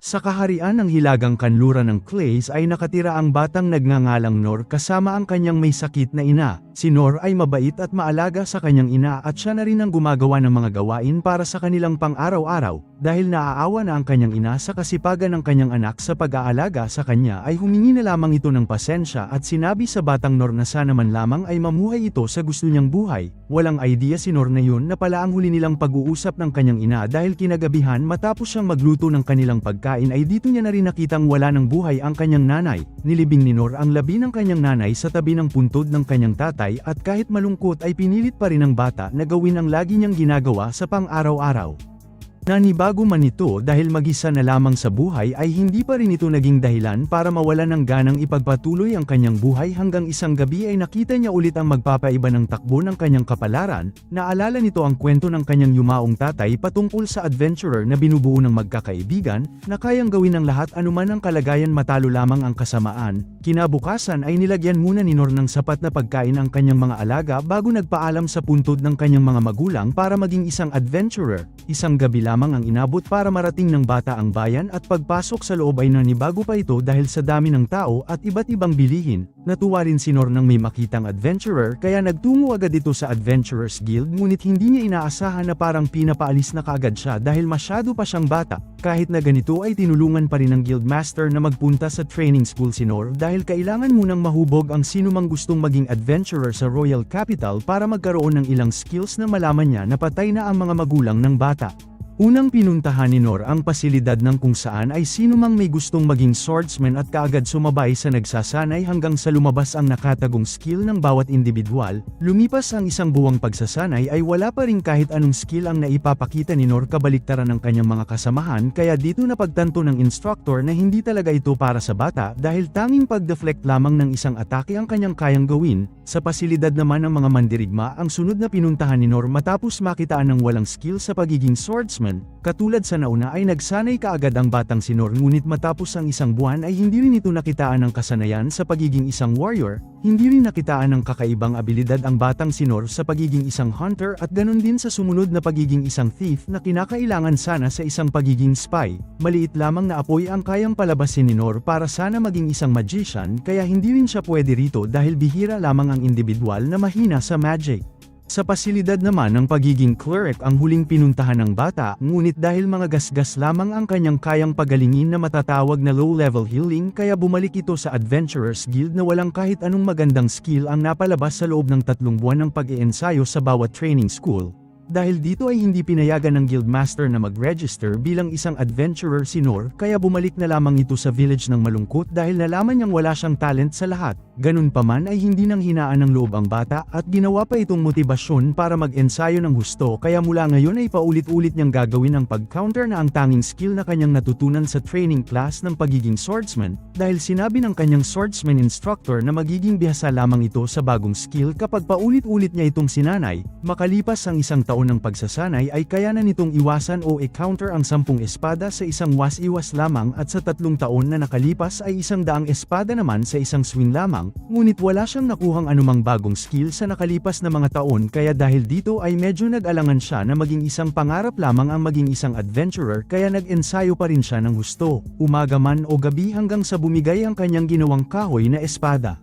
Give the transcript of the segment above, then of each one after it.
Sa kaharian ng hilagang kanluran ng Clays ay nakatira ang batang nagngangalang Nor kasama ang kanyang may sakit na ina. Si Nor ay mabait at maalaga sa kanyang ina at siya na rin ang gumagawa ng mga gawain para sa kanilang pang-araw-araw. Dahil naaawa na ang kanyang ina sa kasipagan ng kanyang anak sa pag-aalaga sa kanya ay humingi na lamang ito ng pasensya at sinabi sa batang Nor na sana man lamang ay mamuhay ito sa gusto niyang buhay. Walang idea si Nor na yun na pala ang huli nilang pag-uusap ng kanyang ina dahil kinagabihan matapos siyang magluto ng kanilang pagkain ay dito niya na rin nakitang wala ng buhay ang kanyang nanay. Nilibing ni Nor ang labi ng kanyang nanay sa tabi ng puntod ng kanyang tatay at kahit malungkot ay pinilit pa rin ng bata na gawin ang lagi niyang ginagawa sa pang-araw-araw. Nanibago man ito dahil mag-isa na lamang sa buhay ay hindi pa rin ito naging dahilan para mawalan ng ganang ipagpatuloy ang kanyang buhay hanggang isang gabi ay nakita niya ulit ang magpapaiba ng takbo ng kanyang kapalaran. Naalala nito ang kwento ng kanyang yumaong tatay patungkol sa adventurer na binubuo ng magkakaibigan, na kayang gawin ng lahat anuman ang kalagayan matalo lamang ang kasamaan. Kinabukasan ay nilagyan muna ni Nor ng sapat na pagkain ang kanyang mga alaga bago nagpaalam sa puntod ng kanyang mga magulang para maging isang adventurer. Isang gabi lamang ang inabot para marating ng bata ang bayan at pagpasok sa loob ay nanibago pa ito dahil sa dami ng tao at iba't ibang bilihin. Natuwa rin si Nor nang may makitang adventurer kaya nagtungo agad ito sa Adventurers Guild, ngunit hindi niya inaasahan na parang pinapaalis na kaagad siya dahil masyado pa siyang bata. Kahit na ganito ay tinulungan pa rin ng Guildmaster na magpunta sa training school si Nor dahil kailangan munang mahubog ang sinumang gustong maging adventurer sa Royal Capital para magkaroon ng ilang skills na malaman niya na patay na ang mga magulang ng bata. Unang pinuntahan ni Nor ang pasilidad ng kung saan ay sinumang may gustong maging swordsman at kaagad sumabay sa nagsasanay hanggang sa lumabas ang nakatagong skill ng bawat individual. Lumipas ang isang buwang pagsasanay ay wala pa rin kahit anong skill ang naipapakita ni Nor kabaliktaran ng kanyang mga kasamahan, kaya dito napagtanto ng instructor na hindi talaga ito para sa bata dahil tanging pag-deflect lamang ng isang atake ang kanyang kayang gawin. Sa pasilidad naman ng mga mandirigma ang sunod na pinuntahan ni Nor matapos makitaan ng walang skill sa pagiging swordsman. Katulad sa nauna ay nagsanay kaagad ang batang si Nor, ngunit matapos ang isang buwan ay hindi rin ito nakitaan ng kasanayan sa pagiging isang warrior, hindi rin nakitaan ng kakaibang abilidad ang batang si Nor sa pagiging isang hunter at ganun din sa sumunod na pagiging isang thief na kinakailangan sana sa isang pagiging spy. Maliit lamang na apoy ang kayang palabasin ni Nor para sana maging isang magician, kaya hindi rin siya pwede rito dahil bihira lamang ang individual na mahina sa magic. Sa pasilidad naman ng pagiging cleric ang huling pinuntahan ng bata, ngunit dahil mga gasgas lamang ang kanyang kayang pagalingin na matatawag na low-level healing kaya bumalik ito sa Adventurers Guild na walang kahit anong magandang skill ang napalabas sa loob ng 3 buwan ng pag-iensayo sa bawat training school. Dahil dito ay hindi pinayagan ng Guildmaster na mag-register bilang isang adventurer si Nor, kaya bumalik na lamang ito sa village ng malungkot dahil nalaman niyang wala siyang talent sa lahat. Ganun pa man ay hindi nang hinaan ng loob ang bata at ginawa pa itong motibasyon para mag-ensayo ng husto, kaya mula ngayon ay paulit-ulit niyang gagawin ang pag-counter na ang tanging skill na kanyang natutunan sa training class ng pagiging swordsman, dahil sinabi ng kanyang swordsman instructor na magiging bihasa lamang ito sa bagong skill kapag paulit-ulit niya itong sinanay. Makalipas ang isang taon ng pagsasanay ay kaya na nitong iwasan o i-counter ang 10 espada sa isang was-iwas lamang at sa 3 taon na nakalipas ay 100 espada naman sa isang swing lamang, ngunit wala siyang nakuhang anumang bagong skill sa nakalipas na mga taon, kaya dahil dito ay medyo nag-alangan siya na maging isang pangarap lamang ang maging isang adventurer, kaya nag-ensayo pa rin siya ng husto, umaga man o gabi hanggang sa bumigay ang kanyang ginawang kahoy na espada.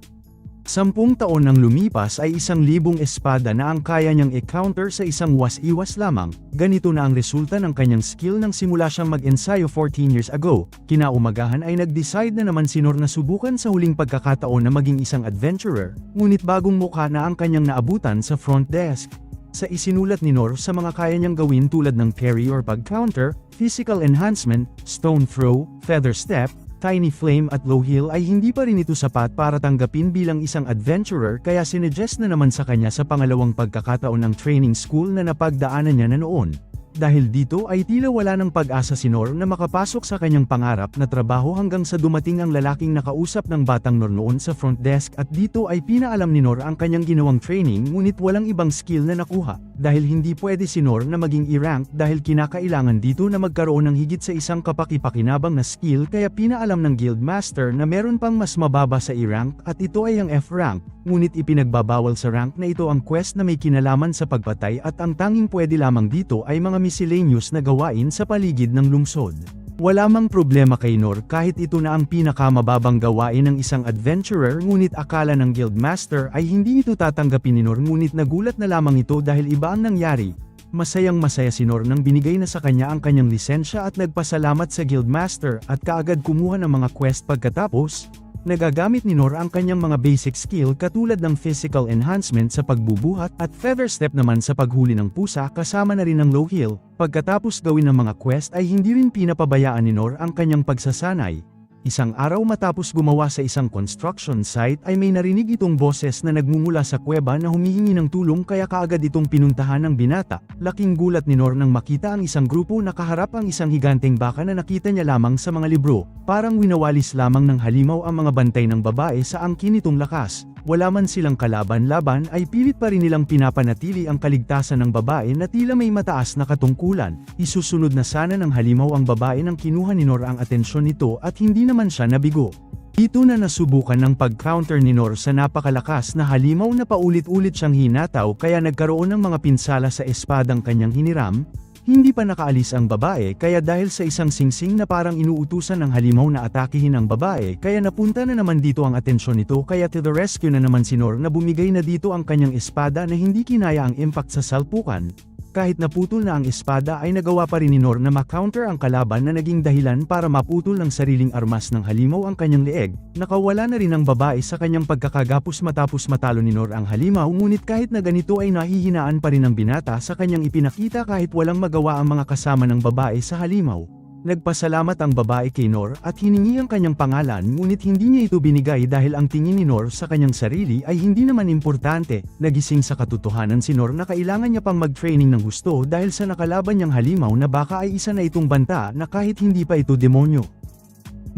10 taon nang lumipas ay 1,000 espada na ang kaya niyang i-counter sa isang was-iwas lamang. Ganito na ang resulta ng kanyang skill nang simula siyang mag-ensayo 14 years ago. Kinaumagahan ay nag-decide na naman si Nor na subukan sa huling pagkakataon na maging isang adventurer, ngunit bagong mukha na ang kanyang naabutan sa front desk. Sa isinulat ni Nor sa mga kaya niyang gawin tulad ng parry or pag-counter, physical enhancement, stone throw, feather step, tiny flame at low heal ay hindi pa rin ito sapat para tanggapin bilang isang adventurer, kaya sinuggest na naman sa kanya sa pangalawang pagkakataon ng training school na napagdaanan niya na noon. Dahil dito ay tila wala ng pag-asa si Nor na makapasok sa kanyang pangarap na trabaho hanggang sa dumating ang lalaking nakausap ng batang Nor noon sa front desk, at dito ay pinaalam ni Nor ang kanyang ginawang training, ngunit walang ibang skill na nakuha. Dahil hindi pwede si Nor na maging E-rank dahil kinakailangan dito na magkaroon ng higit sa isang kapaki-pakinabang na skill, kaya pinaalam ng Guildmaster na meron pang mas mababa sa E-rank at ito ay ang F-rank, ngunit ipinagbabawal sa rank na ito ang quest na may kinalaman sa pagpatay at ang tanging pwede lamang dito ay mga miscellaneous na gawain sa paligid ng lungsod. Wala mang problema kay Noor kahit ito na ang pinakamababang gawain ng isang adventurer, ngunit akala ng Guildmaster ay hindi ito tatanggapin ni Noor, ngunit nagulat na lamang ito dahil iba ang nangyari. Masayang-masaya si Noor nang binigay na sa kanya ang kanyang lisensya at nagpasalamat sa Guildmaster at kaagad kumuha ng mga quest. Pagkatapos, nagagamit ni Noor ang kanyang mga basic skill katulad ng physical enhancement sa pagbubuhat at feather step naman sa paghuli ng pusa, kasama na rin ang low heel. Pagkatapos gawin ng mga quest ay hindi rin pinapabayaan ni Noor ang kanyang pagsasanay. Isang araw matapos gumawa sa isang construction site ay may narinig itong boses na nagmumula sa kuweba na humihingi ng tulong, kaya kaagad itong pinuntahan ng binata. Laking gulat ni Noor nang makita ang isang grupo na kaharap ang isang higanteng baka na nakita niya lamang sa mga libro. Parang winawalis lamang ng halimaw ang mga bantay ng babae sa angkin nitong lakas. Wala man silang kalaban-laban ay pilit pa rin nilang pinapanatili ang kaligtasan ng babae na tila may mataas na katungkulan. Isusunod na sana ng halimaw ang babae nang kinuha ni Noor ang atensyon nito at hindi naman siya nabigo. Dito na nasubukan ng pag-counter ni Noor sa napakalakas na halimaw na paulit-ulit siyang hinataw, kaya nagkaroon ng mga pinsala sa espadang kanyang hiniram. Hindi pa nakaalis ang babae, kaya dahil sa isang singsing na parang inuutusan ng halimaw na atakihin ang babae, kaya napunta na naman dito ang atensyon nito, kaya to the rescue na naman si Noor na bumigay na dito ang kanyang espada na hindi kinaya ang impact sa salpukan. Kahit naputol na ang espada ay nagawa pa rin ni Noor na ma-counter ang kalaban na naging dahilan para maputol ng sariling armas ng halimaw ang kanyang leeg. Nakawala na rin ang babae sa kanyang pagkakagapos matapos matalo ni Noor ang halimaw, ngunit kahit na ganito ay nahihinaan pa rin ang binata sa kanyang ipinakita kahit walang magawa ang mga kasama ng babae sa halimaw. Nagpasalamat ang babae kay Noor at hiningi ang kanyang pangalan, ngunit hindi niya ito binigay dahil ang tingin ni Noor sa kanyang sarili ay hindi naman importante. Nagising sa katotohanan si Noor na kailangan niya pang mag-training ng gusto dahil sa nakalaban niyang halimaw na baka ay isa na itong banta na kahit hindi pa ito demonyo.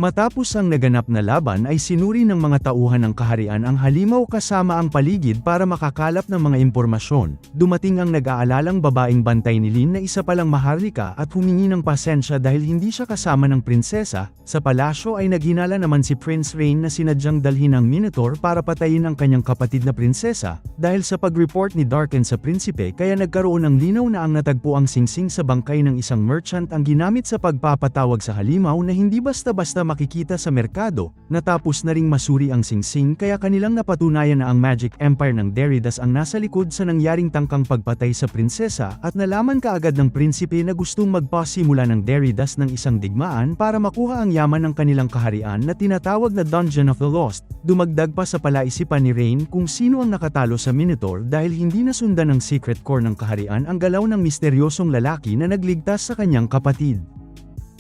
Matapos ang naganap na laban ay sinuri ng mga tauhan ng kaharian ang halimaw kasama ang paligid para makakalap ng mga impormasyon. Dumating ang nag-aalalang babaeng bantay ni Lin na isa palang maharlika at humingi ng pasensya dahil hindi siya kasama ng prinsesa. Sa palasyo ay naghinala naman si Prince Rain na sinadyang dalhin ang Minotaur para patayin ang kanyang kapatid na prinsesa. Dahil sa pag-report ni Darken sa prinsipe, kaya nagkaroon ng linaw na ang natagpo ang singsing sa bangkay ng isang merchant ang ginamit sa pagpapatawag sa halimaw na hindi basta-basta makikita sa merkado. Natapos na ring masuri ang singsing, kaya kanilang napatunayan na ang Magic Empire ng Deridas ang nasa likod sa nangyaring tangkang pagpatay sa prinsesa, at nalaman kaagad ng prinsipe na gustong magpasimula ng Deridas ng isang digmaan para makuha ang yaman ng kanilang kaharian na tinatawag na Dungeon of the Lost. Dumagdag pa sa palaisipan ni Rain kung sino ang nakatalo sa Minotaur dahil hindi nasundan ng secret core ng kaharian ang galaw ng misteryosong lalaki na nagligtas sa kanyang kapatid.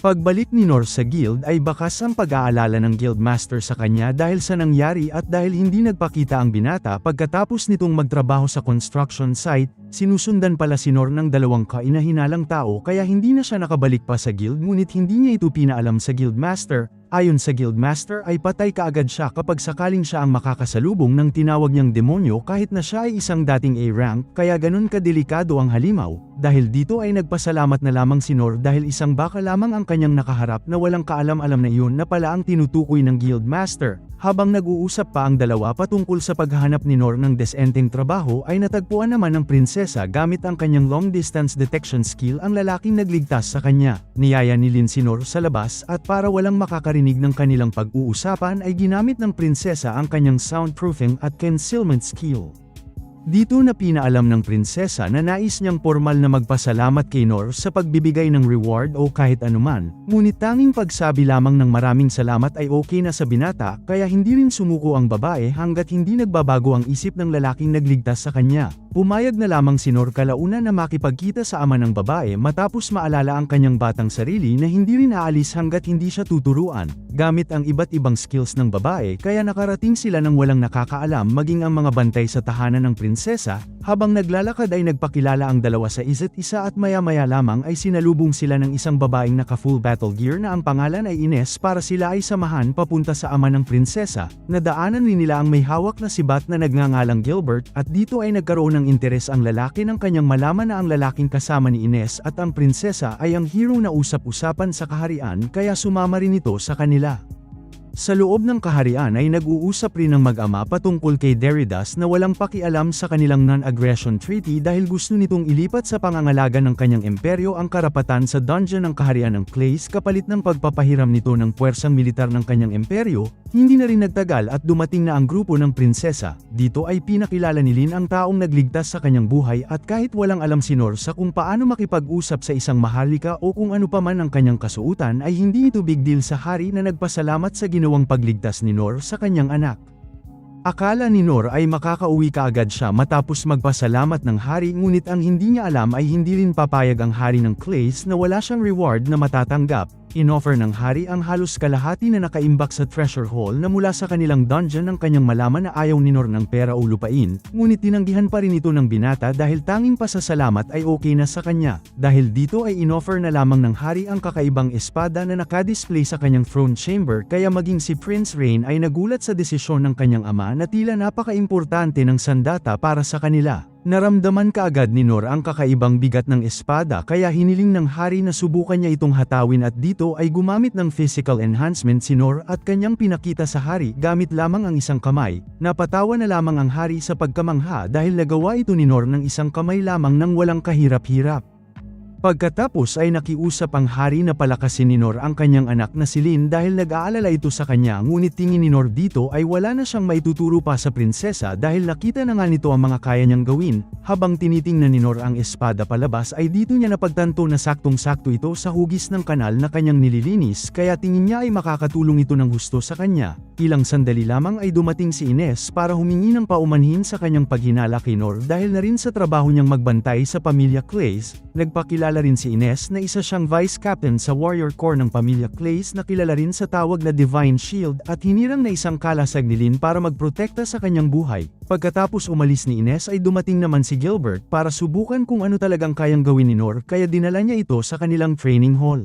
Pagbalik ni Noor sa guild ay bakas ang pag-aalala ng guildmaster sa kanya dahil sa nangyari at dahil hindi nagpakita ang binata pagkatapos nitong magtrabaho sa construction site. Sinusundan pala si Noor ng dalawang kainahinalang tao kaya hindi na siya nakabalik pa sa guild, ngunit hindi niya ito pinaalam sa guildmaster. Ayon sa guildmaster ay patay kaagad siya kapag sakaling siya ang makakasalubong ng tinawag niyang demonyo kahit na siya ay isang dating A-rank, kaya ganun kadelikado ang halimaw. Dahil dito ay nagpasalamat na lamang si Noor dahil isang baka lamang ang kanyang nakaharap na walang kaalam-alam na iyon na pala ang tinutukoy ng guildmaster. Habang nag-uusap pa ang dalawa patungkol sa paghahanap ni Noor ng desenteng trabaho ay natagpuan naman ng prinsesa gamit ang kanyang long-distance detection skill ang lalaking nagligtas sa kanya. Niyaya ni Lin si Noor sa labas at para walang makakarinig ng kanilang pag-uusapan ay ginamit ng prinsesa ang kanyang soundproofing at concealment skill. Dito na pinaalam ng prinsesa na nais niyang formal na magpasalamat kay Noor sa pagbibigay ng reward o kahit anuman, ngunit tanging pagsabi lamang ng maraming salamat ay okay na sa binata, kaya hindi rin sumuko ang babae hanggat hindi nagbabago ang isip ng lalaking nagligtas sa kanya. Pumayag na lamang si Noor kalauna na makipagkita sa ama ng babae matapos maalala ang kanyang batang sarili na hindi rin aalis hanggat hindi siya tuturuan. Gamit ang iba't ibang skills ng babae kaya nakarating sila ng walang nakakaalam maging ang mga bantay sa tahanan ng prinsesa. Habang naglalakad ay nagpakilala ang dalawa sa isa't isa at maya-maya lamang ay sinalubong sila ng isang babaeng naka-full battle gear na ang pangalan ay Ines para sila ay samahan papunta sa ama ng prinsesa. Nadaanan rin nila ang may hawak na sibat na nagngangalang Gilbert at dito ay nagkaroon ng interes ang lalaki nang kanyang malaman na ang lalaking kasama ni Ines at ang prinsesa ay ang hero na usap-usapan sa kaharian kaya sumama rin ito sa kanila. Sa loob ng kaharian ay nag-uusap rin ng mag-ama patungkol kay Deridas na walang pakialam sa kanilang non-aggression treaty dahil gusto nitong ilipat sa pangangalaga ng kanyang imperyo ang karapatan sa dungeon ng kaharian ng Clays kapalit ng pagpapahiram nito ng puwersang militar ng kanyang imperyo. Hindi na rin nagtagal at dumating na ang grupo ng prinsesa. Dito ay pinakilala ni Lin ang taong nagligtas sa kanyang buhay at kahit walang alam si Nor sa kung paano makipag-usap sa isang maharlika o kung ano pa man ang kanyang kasuutan ay hindi ito big deal sa hari na nagpasalamat sa ginawang pagligtas ni Nor sa kanyang anak. Akala ni Nor ay makakauwi kaagad siya matapos magpasalamat ng hari ngunit ang hindi niya alam ay hindi rin papayag ang hari ng Clays na wala siyang reward na matatanggap. Inoffer ng hari ang halos kalahati na nakaimbak sa treasure hall na mula sa kanilang dungeon nang kanyang malaman na ayaw ni Nor ng pera o lupain, ngunit tinanggihan pa rin ito ng binata dahil tanging pasasalamat ay okay na sa kanya. Dahil dito ay inoffer na lamang ng hari ang kakaibang espada na nakadisplay sa kanyang throne chamber kaya maging si Prince Rain ay nagulat sa desisyon ng kanyang ama na tila napaka-importante ng sandata para sa kanila. Naramdaman kaagad ni Nor ang kakaibang bigat ng espada kaya hiniling ng hari na subukan niya itong hatawin at dito ay gumamit ng physical enhancement si Nor at kanyang pinakita sa hari gamit lamang ang isang kamay. Napatawa na lamang ang hari sa pagkamangha dahil nagawa ito ni Nor ng isang kamay lamang nang walang kahirap-hirap. Pagkatapos ay nakiusap ang hari na palakasin ni Nor ang kanyang anak na si Lin dahil nag-aalala ito sa kanya ngunit tingin ni Nor dito ay wala na siyang maituturo pa sa prinsesa dahil nakita na nga nito ang mga kaya niyang gawin. Habang tinitingnan ni Nor ang espada palabas ay dito niya napagtanto na saktong-sakto ito sa hugis ng kanal na kanyang nililinis kaya tingin niya ay makakatulong ito ng husto sa kanya. Ilang sandali lamang ay dumating si Ines para humingi ng paumanhin sa kanyang paghinala kay Nor dahil na rin sa trabaho niyang magbantay sa pamilya Clays. Nagpakilala rin si Ines na isa siyang vice captain sa warrior corps ng pamilya Clays na kilala rin sa tawag na Divine Shield at hinirang na isang kalasag ni Lin para magprotekta sa kanyang buhay. Pagkatapos umalis ni Ines ay dumating naman si Gilbert para subukan kung ano talagang kayang gawin ni Nor kaya dinala niya ito sa kanilang training hall.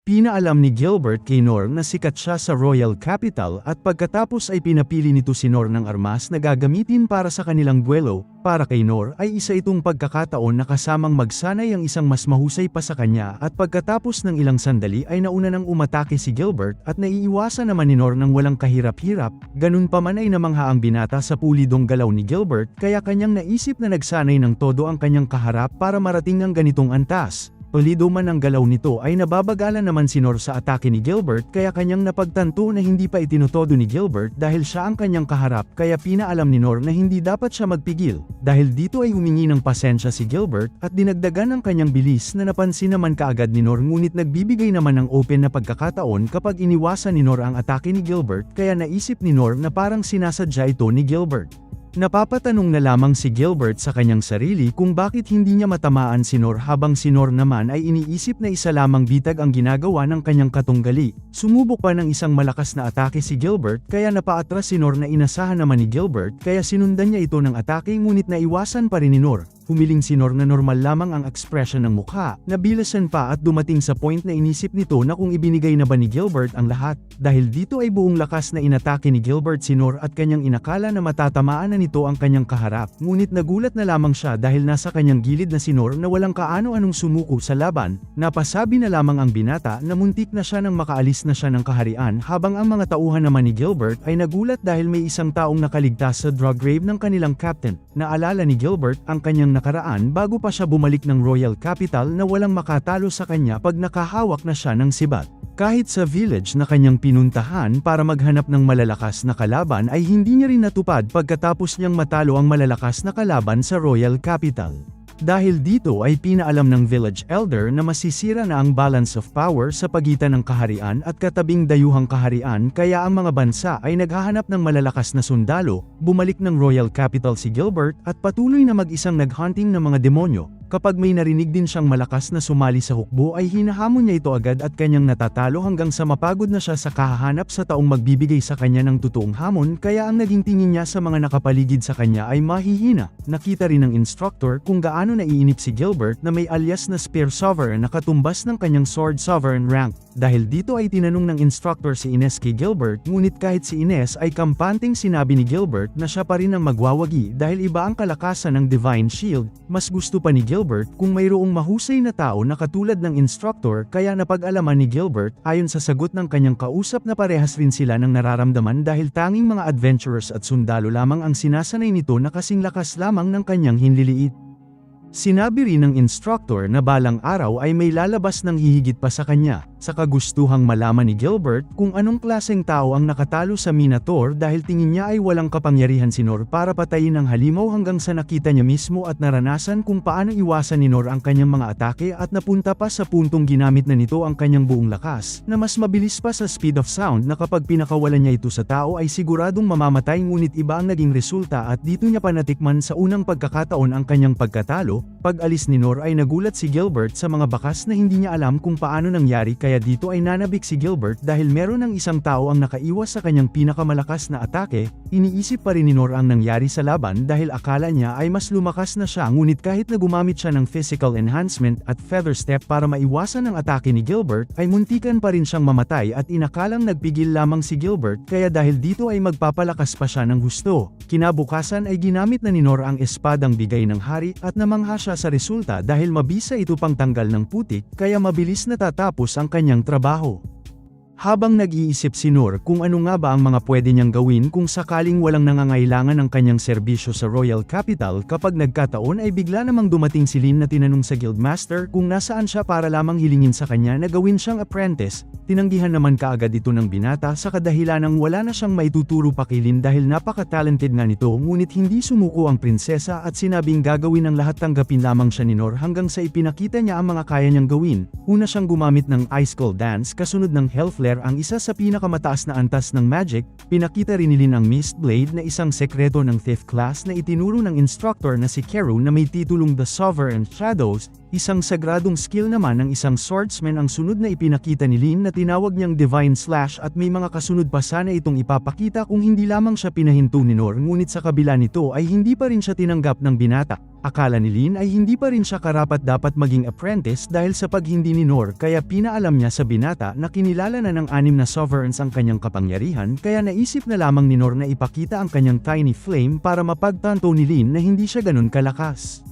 Pinaalam ni Gilbert kay Nor na sikat siya sa Royal Capital at pagkatapos ay pinapili nito si Nor ng armas na gagamitin para sa kanilang duelo. Para kay Nor ay isa itong pagkakataon na kasamang magsanay ang isang mas mahusay pa sa kanya at pagkatapos ng ilang sandali ay nauna nang umatake si Gilbert at naiiwasan naman ni Nor ng walang kahirap-hirap. Ganun pa man ay namangha ang binata sa pulidong galaw ni Gilbert kaya kanyang naisip na nagsanay ng todo ang kanyang kaharap para marating ang ganitong antas. Pulido man ang galaw nito ay nababagalan naman si Nor sa atake ni Gilbert kaya kanyang napagtanto na hindi pa itinotodo ni Gilbert dahil siya ang kanyang kaharap kaya pinaalam ni Nor na hindi dapat siya magpigil. Dahil dito ay humingi ng pasensya si Gilbert at dinagdagan ang kanyang bilis na napansin naman kaagad ni Nor ngunit nagbibigay naman ng open na pagkakataon kapag iniwasan ni Nor ang atake ni Gilbert kaya naisip ni Nor na parang sinasadya ito ni Gilbert. Napapatanong na lamang si Gilbert sa kanyang sarili kung bakit hindi niya matamaan si Nor habang si Nor naman ay iniisip na isa lamang bitag ang ginagawa ng kanyang katunggali. Sumubok pa ng isang malakas na atake si Gilbert kaya napaatras si Nor na inasahan naman ni Gilbert kaya sinundan niya ito ng atake ngunit naiwasan pa rin ni Nor. Humiling si Nor na normal lamang ang ekspresyon ng mukha, nabilasan pa at dumating sa point na inisip nito na kung ibinigay na ba ni Gilbert ang lahat. Dahil dito ay buong lakas na inatake ni Gilbert si Nor at kanyang inakala na matatamaan na nito ang kanyang kaharap. Ngunit nagulat na lamang siya dahil nasa kanyang gilid na si Nor na walang kaano-anong sumuko sa laban. Napasabi na lamang ang binata na muntik na siya nang makaalis na siya ng kaharian habang ang mga tauhan naman ni Gilbert ay nagulat dahil may isang taong nakaligtas sa drug grave ng kanilang captain. Naalala ni Gilbert ang kanyang nakaraan bago pa siya bumalik ng Royal Capital na walang makatalo sa kanya pag nakahawak na siya ng sibat. Kahit sa village na kanyang pinuntahan para maghanap ng malalakas na kalaban ay hindi niya rin natupad pagkatapos niyang matalo ang malalakas na kalaban sa Royal Capital. Dahil dito ay pinaalam ng village elder na masisira na ang balance of power sa pagitan ng kaharian at katabing dayuhang kaharian kaya ang mga bansa ay naghahanap ng malalakas na sundalo. Bumalik ng Royal Capital si Gilbert at patuloy na mag-isang naghunting ng mga demonyo. Kapag may narinig din siyang malakas na sumali sa hukbo ay hinahamon niya ito agad at kanyang natatalo hanggang sa mapagod na siya sa kahahanap sa taong magbibigay sa kanya ng totoong hamon kaya ang naging tingin niya sa mga nakapaligid sa kanya ay mahihina. Nakita rin ng instructor kung gaano naiinip si Gilbert na may alias na Spear Sovereign na katumbas ng kanyang Sword Sovereign rank. Dahil dito ay tinanong ng instructor si Ines kay Gilbert ngunit kahit si Ines ay kampanteng sinabi ni Gilbert na siya pa rin ang magwawagi dahil iba ang kalakasan ng Divine Shield. Mas gusto pa ni Gilbert Gilbert kung mayroong mahusay na tao na katulad ng instructor kaya napag-alaman ni Gilbert ayon sa sagot ng kanyang kausap na parehas rin sila ng nararamdaman dahil tanging mga adventurers at sundalo lamang ang sinasanay nito na kasing lakas lamang ng kanyang hinliliit. Sinabi rin ng instructor na balang araw ay may lalabas ng hihigit pa sa kanya, sa kagustuhang malaman ni Gilbert kung anong klaseng tao ang nakatalo sa Minotaur dahil tingin niya ay walang kapangyarihan si Nor para patayin ang halimaw hanggang sa nakita niya mismo at naranasan kung paano iwasan ni Nor ang kanyang mga atake at napunta pa sa puntong ginamit na nito ang kanyang buong lakas, na mas mabilis pa sa speed of sound na kapag pinakawalan niya ito sa tao ay siguradong mamamatay ngunit iba ang naging resulta at dito niya pa natikman sa unang pagkakataon ang kanyang pagkatalo. Pag-alis ni Nor ay nagulat si Gilbert sa mga bakas na hindi niya alam kung paano nangyari kaya dito ay nanabik si Gilbert dahil meron ng isang tao ang nakaiwas sa kanyang pinakamalakas na atake. Iniisip pa rin ni Nor ang nangyari sa laban dahil akala niya ay mas lumakas na siya ngunit kahit na gumamit siya ng physical enhancement at feather step para maiwasan ang atake ni Gilbert ay muntikan pa rin siyang mamatay at inakalang nagpigil lamang si Gilbert kaya dahil dito ay magpapalakas pa siya ng husto. Kinabukasan ay ginamit na ni Nor ang espadang bigay ng hari at namangha siya sa resulta dahil mabisa ito pang tanggal ng putik kaya mabilis natatapos ang kanyang trabaho. Habang nag-iisip si Nor kung ano nga ba ang mga pwede niyang gawin kung sakaling walang nangangailangan ng kanyang serbisyo sa Royal Capital kapag nagkataon ay bigla namang dumating si Lin na tinanong sa Guildmaster kung nasaan siya para lamang hilingin sa kanya na gawin siyang apprentice. Tinanggihan naman kaagad ito ng binata sa kadahilanang wala na siyang maituturo pa kay Lin dahil napaka-talented nga nito ngunit hindi sumuko ang prinsesa at sinabing gagawin ng lahat tanggapin lamang siya ni Nor hanggang sa ipinakita niya ang mga kaya niyang gawin. Una siyang gumamit ng Ice Skull Dance kasunod ng Hellflare ang isa sa pinakamataas na antas ng magic. Pinakita rin ni Lin ang Mist Blade na isang sekreto ng 5th class na itinuro ng instructor na si Keru na may titulong The Sovereign Shadows. Isang sagradong skill naman ng isang swordsman ang sunod na ipinakita ni Lin na tinawag niyang Divine Slash at may mga kasunod pa sana itong ipapakita kung hindi lamang siya pinahinto ni Nor ngunit sa kabila nito ay hindi pa rin siya tinanggap ng binata. Akala ni Lin ay hindi pa rin siya karapat dapat maging apprentice dahil sa paghindi ni Nor kaya pinaalam niya sa binata na kinilala na ng 6 na sovereigns ang kanyang kapangyarihan kaya naisip na lamang ni Nor na ipakita ang kanyang tiny flame para mapagtanto ni Lin na hindi siya ganun kalakas.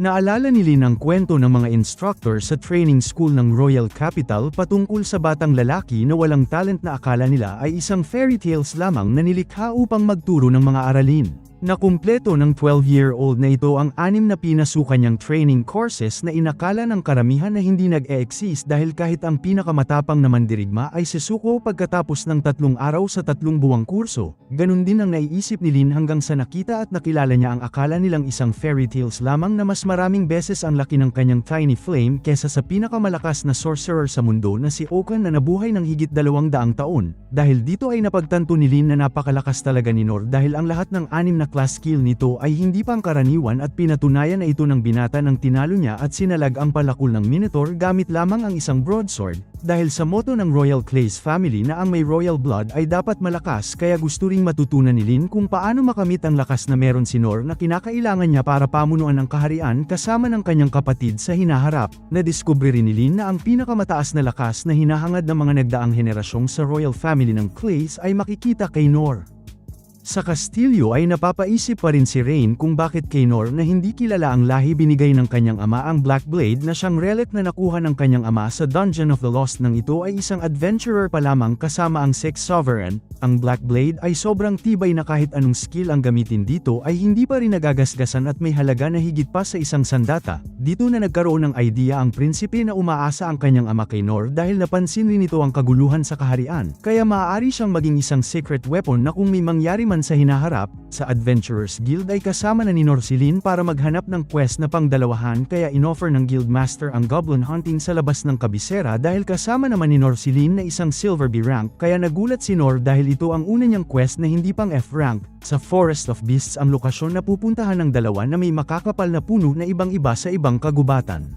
Naalala ni Lin ang kwento ng mga instructor sa training school ng Royal Capital patungkol sa batang lalaki na walang talent na akala nila ay isang fairy tales lamang na nilikha upang magturo ng mga aralin. Nakumpleto ng 12-year-old na ito ang 6 na pinasukan niyang training courses na inakala ng karamihan na hindi nag-e-exist dahil kahit ang pinakamatapang na mandirigma ay sesuko pagkatapos ng 3 araw sa 3 buwang kurso. Ganun din ang naiisip ni Lin hanggang sa nakita at nakilala niya ang akala nilang isang fairy tales lamang na mas maraming beses ang laki ng kanyang tiny flame kesa sa pinakamalakas na sorcerer sa mundo na si Okan na nabuhay ng higit 200 taon. Dahil dito ay napagtanto ni Lin na napakalakas talaga ni Nor dahil ang lahat ng 6 na class skill nito ay hindi pangkaraniwan at pinatunayan na ito ng binata ng tinalo niya at sinalag ang palakol ng Minotaur gamit lamang ang isang broadsword. Dahil sa motto ng Royal Clays family na ang may royal blood ay dapat malakas kaya gusto ring matutunan ni Lin kung paano makamit ang lakas na meron si Nor na kinakailangan niya para pamunuan ang kaharian kasama ng kanyang kapatid sa hinaharap. Nadiskubre rin ni Lin na ang pinakamataas na lakas na hinahangad ng mga nagdaang henerasyong sa royal family ng Clays ay makikita kay Nor. Sa kastilyo ay napapaisip pa rin si Rain kung bakit kay Nor na hindi kilala ang lahi binigay ng kanyang ama ang Black Blade na siyang relic na nakuha ng kanyang ama sa Dungeon of the Lost nang ito ay isang adventurer pa lamang kasama ang 6 Sovereign. Ang Black Blade ay sobrang tibay na kahit anong skill ang gamitin dito ay hindi pa rin nagagasgasan at may halaga na higit pa sa isang sandata. Dito na nagkaroon ng idea ang prinsipe na umaasa ang kanyang ama kay Nor dahil napansin rin ito ang kaguluhan sa kaharian. Kaya maaari siyang maging isang secret weapon na kung may mangyari man sa hinaharap. Sa Adventurers Guild ay kasama na ni Nor si Lin para maghanap ng quest na pangdalawahan kaya inoffer ng Guildmaster ang goblin hunting sa labas ng kabisera dahil kasama naman ni Nor si Lin na isang silver B rank kaya nagulat si Nor dahil ito ang una niyang quest na hindi pang F rank. Sa Forest of Beasts ang lokasyon na pupuntahan ng dalawa na may makakapal na puno na ibang-iba sa ibang kagubatan.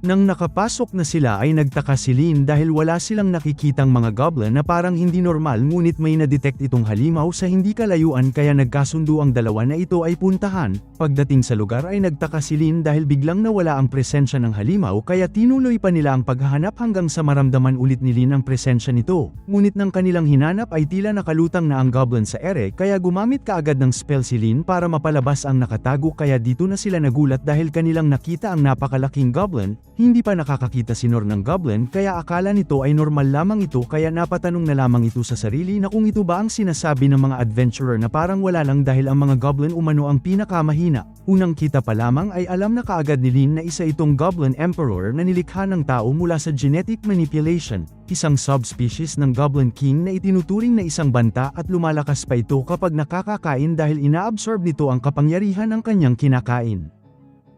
Nang nakapasok na sila ay nagtaka si Lin dahil wala silang nakikitang mga goblin na parang hindi normal ngunit may na-detect itong halimaw sa hindi kalayuan kaya nagkasundo ang dalawa na ito ay puntahan. Pagdating sa lugar ay nagtaka si Lin dahil biglang nawala ang presensya ng halimaw kaya tinuloy pa nila ang paghahanap hanggang sa maramdaman ulit ni Lin ang presensya nito. Ngunit nang kanilang hinanap ay tila nakalutang na ang goblin sa ere kaya gumamit kaagad ng spell si Lin para mapalabas ang nakatago kaya dito na sila nagulat dahil kanilang nakita ang napakalaking goblin. Hindi pa nakakakita si Nor ng goblin kaya akala nito ay normal lamang ito kaya napatanong na lamang ito sa sarili na kung ito ba ang sinasabi ng mga adventurer na parang wala lang dahil ang mga goblin umano ang pinakamahina. Unang kita pa lamang ay alam na kaagad ni Lin na isa itong Goblin Emperor na nilikha ng tao mula sa genetic manipulation, isang subspecies ng Goblin King na itinuturing na isang banta at lumalakas pa ito kapag nakakakain dahil inaabsorb nito ang kapangyarihan ng kanyang kinakain.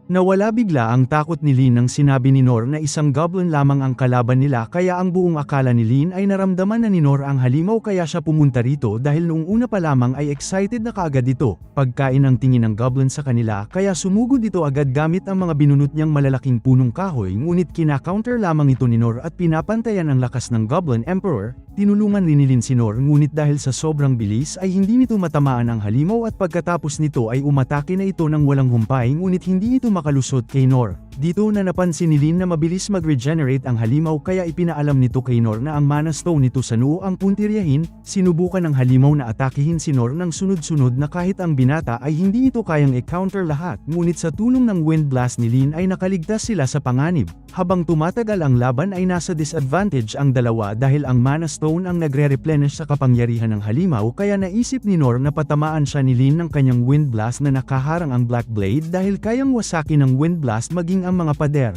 Nawala bigla ang takot ni Lin nang sinabi ni Nor na isang goblin lamang ang kalaban nila kaya ang buong akala ni Lin ay naramdaman na ni Nor ang halimaw kaya siya pumunta rito dahil noong una pa lamang ay excited na kaagad ito. Pagkain ang tingin ng goblin sa kanila kaya sumugod ito agad gamit ang mga binunot niyang malalaking punong kahoy ngunit kina-counter lamang ito ni Nor at pinapantayan ang lakas ng Goblin Emperor. Tinulungan rin ni Lin si Nor ngunit dahil sa sobrang bilis ay hindi nito matamaan ang halimaw at pagkatapos nito ay umatake na ito ng walang humpay ngunit hindi ito makalusot kay Nor. Dito na napansin ni Lin na mabilis mag-regenerate ang halimaw kaya ipinaalam nito kay Nor na ang mana stone nito sa noo ang puntiryahin. Sinubukan ng halimaw na atakihin si Nor ng sunod-sunod na kahit ang binata ay hindi ito kayang i-counter lahat ngunit sa tulong ng wind blast ni Lin ay nakaligtas sila sa panganib. Habang tumatagal ang laban ay nasa disadvantage ang dalawa dahil ang mana stone ang nagre-replenish sa kapangyarihan ng halimaw kaya naisip ni Nor na patamaan siya ni Lin ng kanyang wind blast na nakaharang ang Black Blade dahil kayang wasaki ng wind blast maging ang mga pader.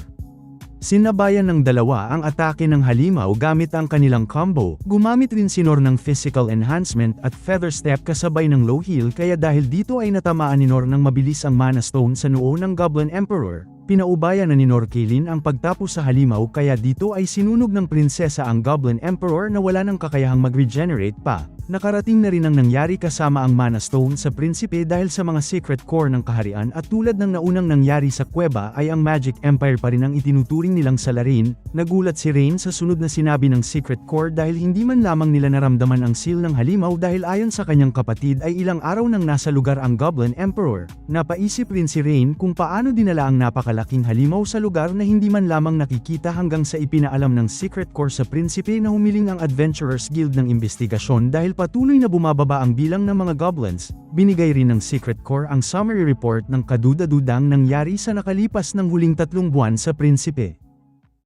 Sinabayan ng dalawa ang atake ng halimaw gamit ang kanilang combo. Gumamit rin si Nor ng physical enhancement at feather step kasabay ng low heal kaya dahil dito ay natamaan ni Nor ng mabilis ang mana stone sa noo ng Goblin Emperor. Pinaubayan na ni Nor kay Lin ang pagtapos sa halimaw kaya dito ay sinunog ng prinsesa ang Goblin Emperor na wala ng kakayahang mag-regenerate pa. Nakarating na rin ang nangyari kasama ang Mana Stone sa prinsipe dahil sa mga secret core ng kaharian at tulad ng naunang nangyari sa kuweba ay ang Magic Empire pa rin ang itinuturing nilang salarin. Nagulat si Rain sa sunod na sinabi ng secret core dahil hindi man lamang nila naramdaman ang seal ng halimaw dahil ayon sa kanyang kapatid ay ilang araw nang nasa lugar ang Goblin Emperor. Napaisip rin si Rain kung paano dinala ang napakalaking halimaw sa lugar na hindi man lamang nakikita hanggang sa ipinaalam ng secret core sa prinsipe na humiling ang Adventurers Guild ng investigasyon dahil patuloy na bumababa ang bilang ng mga goblins. Binigay rin ng Secret Core ang summary report ng kaduda-dudang nangyari sa nakalipas ng huling 3 buwan sa prinsipe.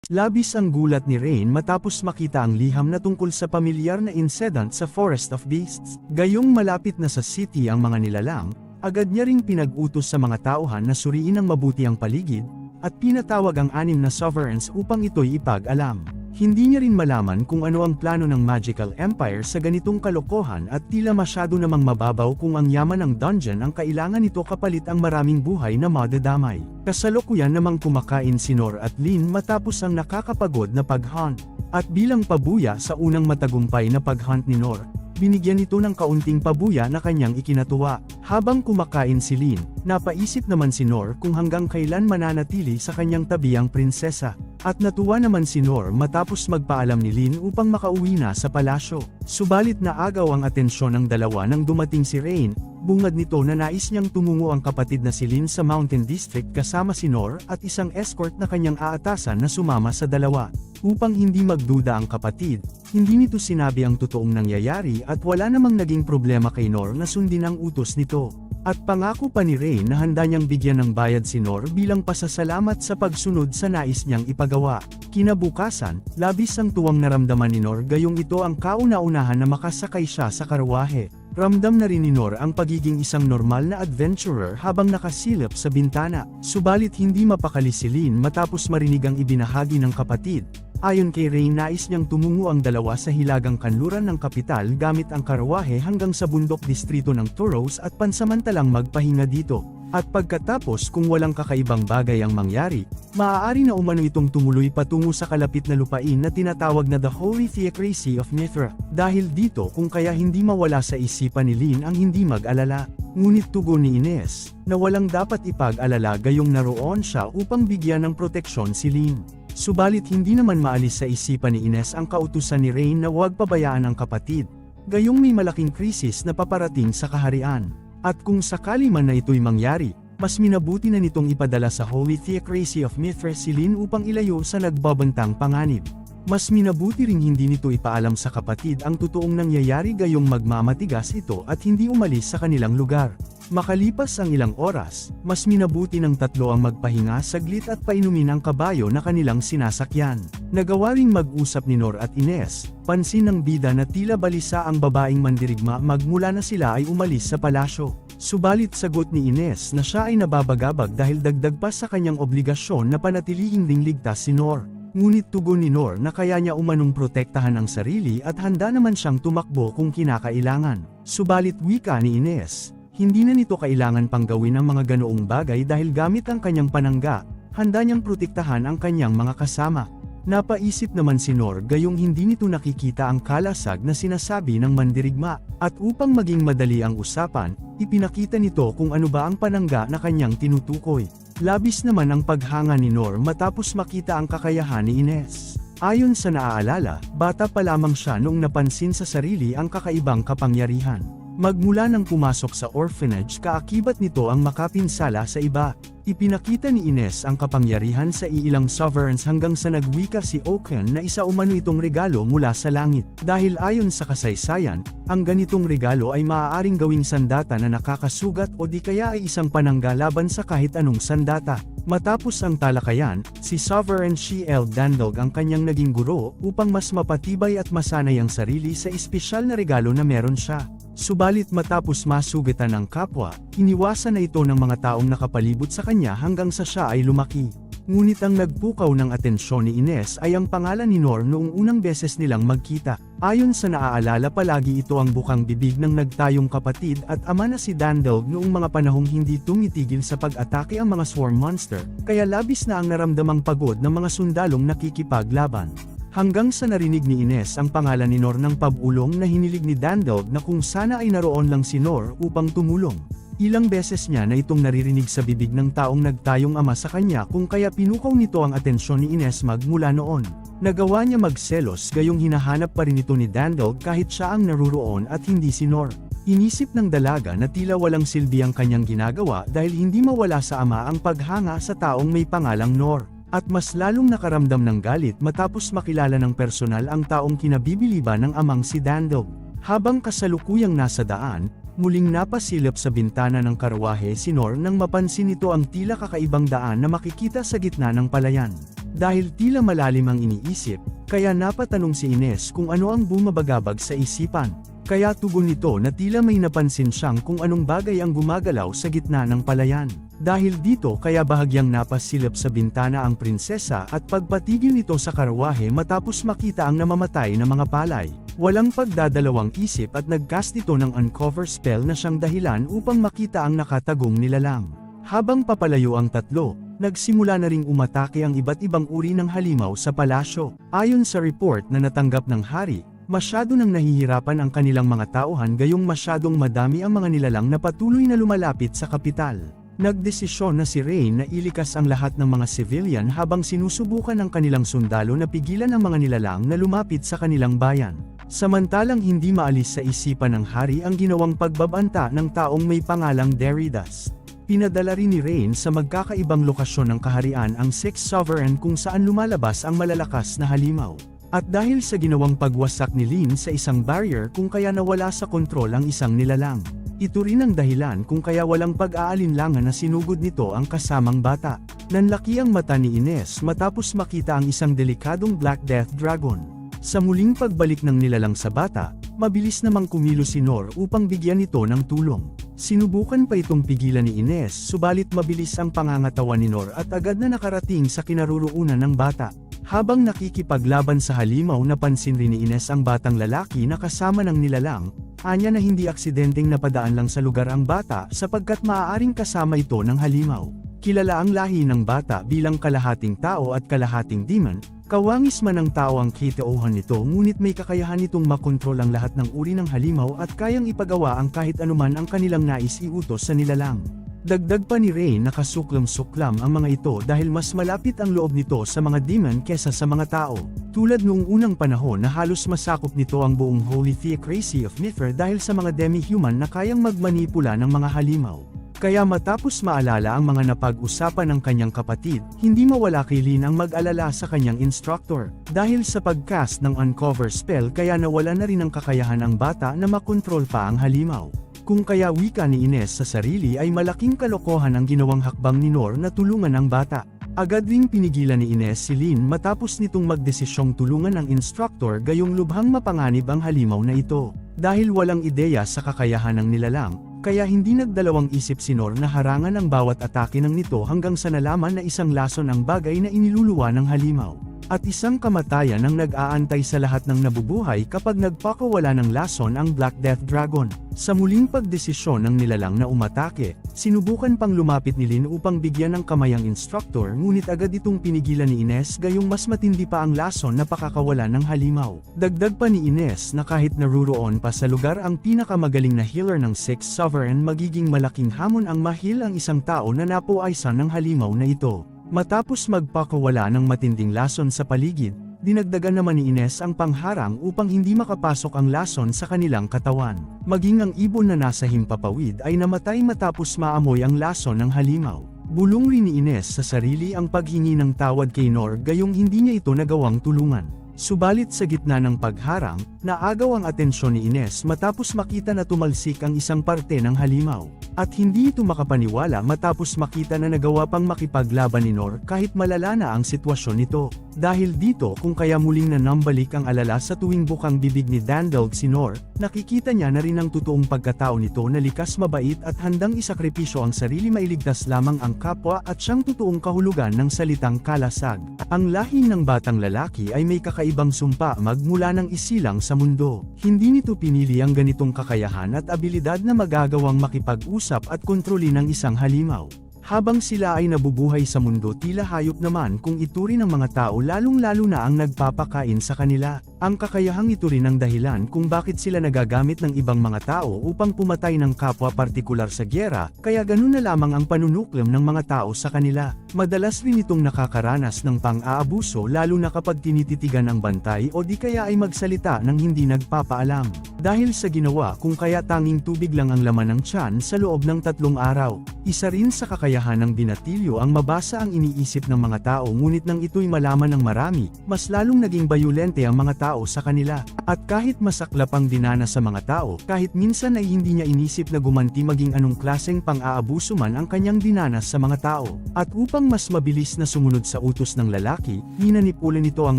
Labis ang gulat ni Rain matapos makita ang liham na tungkol sa pamilyar na incident sa Forest of Beasts. Gayong malapit na sa city ang mga nilalang, agad niya ring pinag-utos sa mga tauhan na suriin ng mabuti ang paligid, at pinatawag ang 6 na sovereigns upang ito'y ipag-alam. Hindi niya rin malaman kung ano ang plano ng Magical Empire sa ganitong kalokohan at tila masyado namang mababaw kung ang yaman ng dungeon ang kailangan nito kapalit ang maraming buhay na madadamay. Kasalukuyan namang kumakain si Nor at Lin matapos ang nakakapagod na pag-hunt. At bilang pabuya sa unang matagumpay na pag-hunt ni Nor, binigyan ito ng kaunting pabuya na kanyang ikinatuwa. Habang kumakain si Lin, napaisip naman si Nor kung hanggang kailan mananatili sa kanyang tabi ang prinsesa. At natuwa naman si Nor matapos magpaalam ni Lin upang makauwi na sa palasyo. Subalit naagaw ang atensyon ng dalawa nang dumating si Rain. Bungad nito na nais niyang tumungo ang kapatid na si Lin sa Mountain District kasama si Nor at isang escort na kanyang aatasan na sumama sa dalawa. Upang hindi magduda ang kapatid, hindi nito sinabi ang totoong nangyayari at wala namang naging problema kay Nor na sundin ang utos nito. At pangako pa ni Rain na handa niyang bigyan ng bayad si Nor bilang pasasalamat sa pagsunod sa nais niyang ipagawa. Kinabukasan, labis ang tuwang naramdaman ni Nor gayong ito ang kauna-unahan na makasakay siya sa karwahe. Ramdam na rin ni Nor ang pagiging isang normal na adventurer habang nakasilip sa bintana. Subalit hindi mapakali si Lin matapos marinig ang ibinahagi ng kapatid. Ayon kay Rain nais niyang tumungo ang dalawa sa hilagang kanluran ng kapital gamit ang karwahe hanggang sa bundok distrito ng Turos at pansamantalang magpahinga dito. At pagkatapos kung walang kakaibang bagay ang mangyari, maaari na umano itong tumuloy patungo sa kalapit na lupain na tinatawag na the Holy Theocracy of Mithra. Dahil dito kung kaya hindi mawala sa isipan ni Lin ang hindi mag-alala. Ngunit tugon ni Ines, na walang dapat ipag-alala gayong naroon siya upang bigyan ng proteksyon si Lynn. Subalit hindi naman maalis sa isipan ni Ines ang kautusan ni Rain na huwag pabayaan ang kapatid, gayong may malaking krisis na paparating sa kaharian. At kung sakali man na ito'y mangyari, mas minabuti na nitong ipadala sa Holy Theocracy of Mithras si Lynn upang ilayo sa nagbabantang panganib. Mas minabuti ring hindi nito ipaalam sa kapatid ang totoong nangyayari gayong magmamatigas ito at hindi umalis sa kanilang lugar. Makalipas ang ilang oras, mas minabuti ng tatlo ang magpahinga saglit at painumin ang kabayo na kanilang sinasakyan. Nagawa ring mag-usap ni Nor at Ines, pansin ng bida na tila balisa ang babaeng mandirigma magmula na sila ay umalis sa palasyo. Subalit sagot ni Ines na siya ay nababagabag dahil dagdag pa sa kanyang obligasyon na panatilihing ding ligtas si Nor. Ngunit tugon ni Nor na kaya niya umanong protektahan ang sarili at handa naman siyang tumakbo kung kinakailangan. Subalit wika ni Ines, hindi na nito kailangan pang gawin ang mga ganoong bagay dahil gamit ang kanyang panangga, handa niyang protektahan ang kanyang mga kasama. Napaisip naman si Nor gayong hindi nito nakikita ang kalasag na sinasabi ng mandirigma, at upang maging madali ang usapan, ipinakita nito kung ano ba ang panangga na kanyang tinutukoy. Labis naman ang paghanga ni Nor matapos makita ang kakayahan ni Ines. Ayon sa naaalala, bata pa lamang siya noong napansin sa sarili ang kakaibang kapangyarihan. Magmula nang pumasok sa orphanage kaakibat nito ang makapinsala sa iba. Ipinakita ni Ines ang kapangyarihan sa iilang sovereigns hanggang sa nagwika si Oaken na isa umano itong regalo mula sa langit. Dahil ayon sa kasaysayan, ang ganitong regalo ay maaaring gawing sandata na nakakasugat o di kaya ay isang panangga laban sa kahit anong sandata. Matapos ang talakayan, si Sovereign C.L. Dandog ang kanyang naging guro upang mas mapatibay at masanay ang sarili sa espesyal na regalo na meron siya. Subalit matapos masugatan ng kapwa, iniwasan na ito ng mga taong nakapalibot sa kanya hanggang sa siya ay lumaki. Ngunit ang nagpukaw ng atensyon ni Ines ay ang pangalan ni Nor noong unang beses nilang magkita. Ayon sa naaalala palagi ito ang bukang bibig ng nagtayong kapatid at ama na si Dandog noong mga panahong hindi tumitigil sa pag-atake ang mga swarm monster, kaya labis na ang naramdamang pagod ng mga sundalong nakikipaglaban. Hanggang sa narinig ni Ines ang pangalan ni Nor ng pag-ulong na hinilig ni Dandog na kung sana ay naroon lang si Nor upang tumulong. Ilang beses niya na itong naririnig sa bibig ng taong nagtayong ama sa kanya kung kaya pinukaw nito ang atensyon ni Ines magmula noon. Nagawa niya magselos gayong hinahanap pa rin ito ni Dandog kahit siya ang naruroon at hindi si Nor. Inisip ng dalaga na tila walang silbi ang kanyang ginagawa dahil hindi mawala sa ama ang paghanga sa taong may pangalang Nor. At mas lalong nakaramdam ng galit matapos makilala ng personal ang taong kinabibiliban ng amang si Dandog. Habang kasalukuyang nasa daan, muling napasilip sa bintana ng karwahe si Nor nang mapansin nito ang tila kakaibang daan na makikita sa gitna ng palayan. Dahil tila malalim ang iniisip, kaya napatanong si Ines kung ano ang bumabagabag sa isipan. Kaya tugon nito na tila may napansin siyang kung anong bagay ang gumagalaw sa gitna ng palayan. Dahil dito kaya bahagyang napasilip sa bintana ang prinsesa at pagpatigil nito sa karwahe matapos makita ang namamatay na mga palay. Walang pagdadalawang isip at nagcast ito ng uncover spell na siyang dahilan upang makita ang nakatagong nilalang. Habang papalayo ang tatlo, nagsimula na ring umatake ang iba't ibang uri ng halimaw sa palasyo. Ayon sa report na natanggap ng hari, masyado nang nahihirapan ang kanilang mga tauhan gayong masyadong madami ang mga nilalang na patuloy na lumalapit sa kapital. Nagdesisyon na si Rain na ilikas ang lahat ng mga civilian habang sinusubukan ng kanilang sundalo na pigilan ang mga nilalang na lumapit sa kanilang bayan. Samantalang hindi maalis sa isipan ng hari ang ginawang pagbabanta ng taong may pangalang Deridas. Pinadala rin ni Rain sa magkakaibang lokasyon ng kaharian ang Sixth Sovereign kung saan lumalabas ang malalakas na halimaw. At dahil sa ginawang pagwasak ni Lynn sa isang barrier kung kaya nawala sa kontrol ang isang nilalang. Ito rin ang dahilan kung kaya walang pag-aalinlangan na sinugod nito ang kasamang bata. Nanlaki ang mata ni Ines matapos makita ang isang delikadong Black Death Dragon. Sa muling pagbalik ng nilalang sa bata, mabilis namang kumilos si Nor upang bigyan ito ng tulong. Sinubukan pa itong pigilan ni Ines subalit mabilis ang pangangatawan ni Nor at agad na nakarating sa kinaroroonan ng bata. Habang nakikipaglaban sa halimaw napansin rin ni Ines ang batang lalaki na kasama ng nilalang, anya na hindi aksidenteng napadaan lang sa lugar ang bata sapagkat maaaring kasama ito ng halimaw. Kilala ang lahi ng bata bilang kalahating tao at kalahating demon. Kawangis man ng tao ang kitauhan nito, ngunit may kakayahan nitong makontrol ang lahat ng uri ng halimaw at kayang ipagawa ang kahit anuman ang kanilang nais iutos sa nilalang. Dagdag pa ni Ray na kasuklam-suklam ang mga ito dahil mas malapit ang loob nito sa mga demon kesa sa mga tao. Tulad noong unang panahon na halos masakop nito ang buong Holy Theocracy of Mither dahil sa mga demi-human na kayang magmanipula ng mga halimaw. Kaya matapos maalala ang mga napag-usapan ng kanyang kapatid, hindi mawala kay Lin ang mag-alala sa kanyang instructor. Dahil sa pag-cast ng uncover spell kaya nawala na rin ang kakayahan ng bata na makontrol pa ang halimaw. Kung kaya wika ni Ines sa sarili ay malaking kalokohan ang ginawang hakbang ni Nor na tulungan ang bata. Agad ring pinigilan ni Ines si Lin matapos nitong magdesisyong tulungan ang instructor gayong lubhang mapanganib ang halimaw na ito. Dahil walang ideya sa kakayahan ng nilalang, kaya hindi nagdalawang isip si Nor na harangan ang bawat atake ng nito hanggang sa nalaman na isang lason ang bagay na iniluluwa ng halimaw. At isang kamatayan ang nag-aantay sa lahat ng nabubuhay kapag nagpakawala ng lason ang Black Death Dragon. Sa muling pagdesisyon ng nilalang na umatake, sinubukan pang lumapit ni Lin upang bigyan ng kamay ang instructor ngunit agad itong pinigilan ni Ines gayong mas matindi pa ang lason na pakakawala ng halimaw. Dagdag pa ni Ines na kahit naruroon pa sa lugar ang pinakamagaling na healer ng Sixth Sovereign magiging malaking hamon ang mahil ang isang tao na napuaysan ng halimaw na ito. Matapos magpakawala ng matinding lason sa paligid, dinagdagan naman ni Ines ang pangharang upang hindi makapasok ang lason sa kanilang katawan. Maging ang ibon na nasa himpapawid ay namatay matapos maamoy ang lason ng halimaw. Bulong rin ni Ines sa sarili ang paghingi ng tawad kay Nor gayong hindi niya ito nagawang tulungan. Subalit sa gitna ng pagharang, naagaw ang atensyon ni Ines matapos makita na tumalsik ang isang parte ng halimaw. At hindi ito makapaniwala matapos makita na nagawa pang makipaglaban ni Nor kahit malala na ang sitwasyon nito. Dahil dito kung kaya muling nanambalik ang alala sa tuwing bukang bibig ni Dandalg si Nor, nakikita niya na rin ang totoong pagkatao nito na likas mabait at handang isakripisyo ang sarili mailigtas lamang ang kapwa at siyang totoong kahulugan ng salitang kalasag. Ang lahi ng batang lalaki ay may kakaibang sumpa magmula ng isilang sa mundo. Hindi nito pinili ang ganitong kakayahan at abilidad na magagawang makipag-usap at kontrolin ng isang halimaw. Habang sila ay nabubuhay sa mundo tila hayop naman kung ituring ng mga tao lalong-lalo na ang nagpapakain sa kanila. Ang kakayahang ito rin ang dahilan kung bakit sila nagagamit ng ibang mga tao upang pumatay ng kapwa partikular sa gyera, kaya ganun na lamang ang panunuklam ng mga tao sa kanila. Madalas rin itong nakakaranas ng pang-aabuso lalo na kapag tinititigan ang bantay o di kaya ay magsalita ng hindi nagpapaalam. Dahil sa ginawa kung kaya tanging tubig lang ang laman ng tiyan sa loob ng 3 araw. Isa rin sa kakayahan ng binatilyo ang mabasa ang iniisip ng mga tao ngunit nang ito'y malaman ng marami, mas lalong naging bayolente ang mga tao sa kanila. At kahit masaklap ang dinanas sa mga tao, kahit minsan ay hindi niya inisip na gumanti maging anong klaseng pang-aabuso man ang kanyang dinanas sa mga tao. At upang mas mabilis na sumunod sa utos ng lalaki, hinanipulan nito ang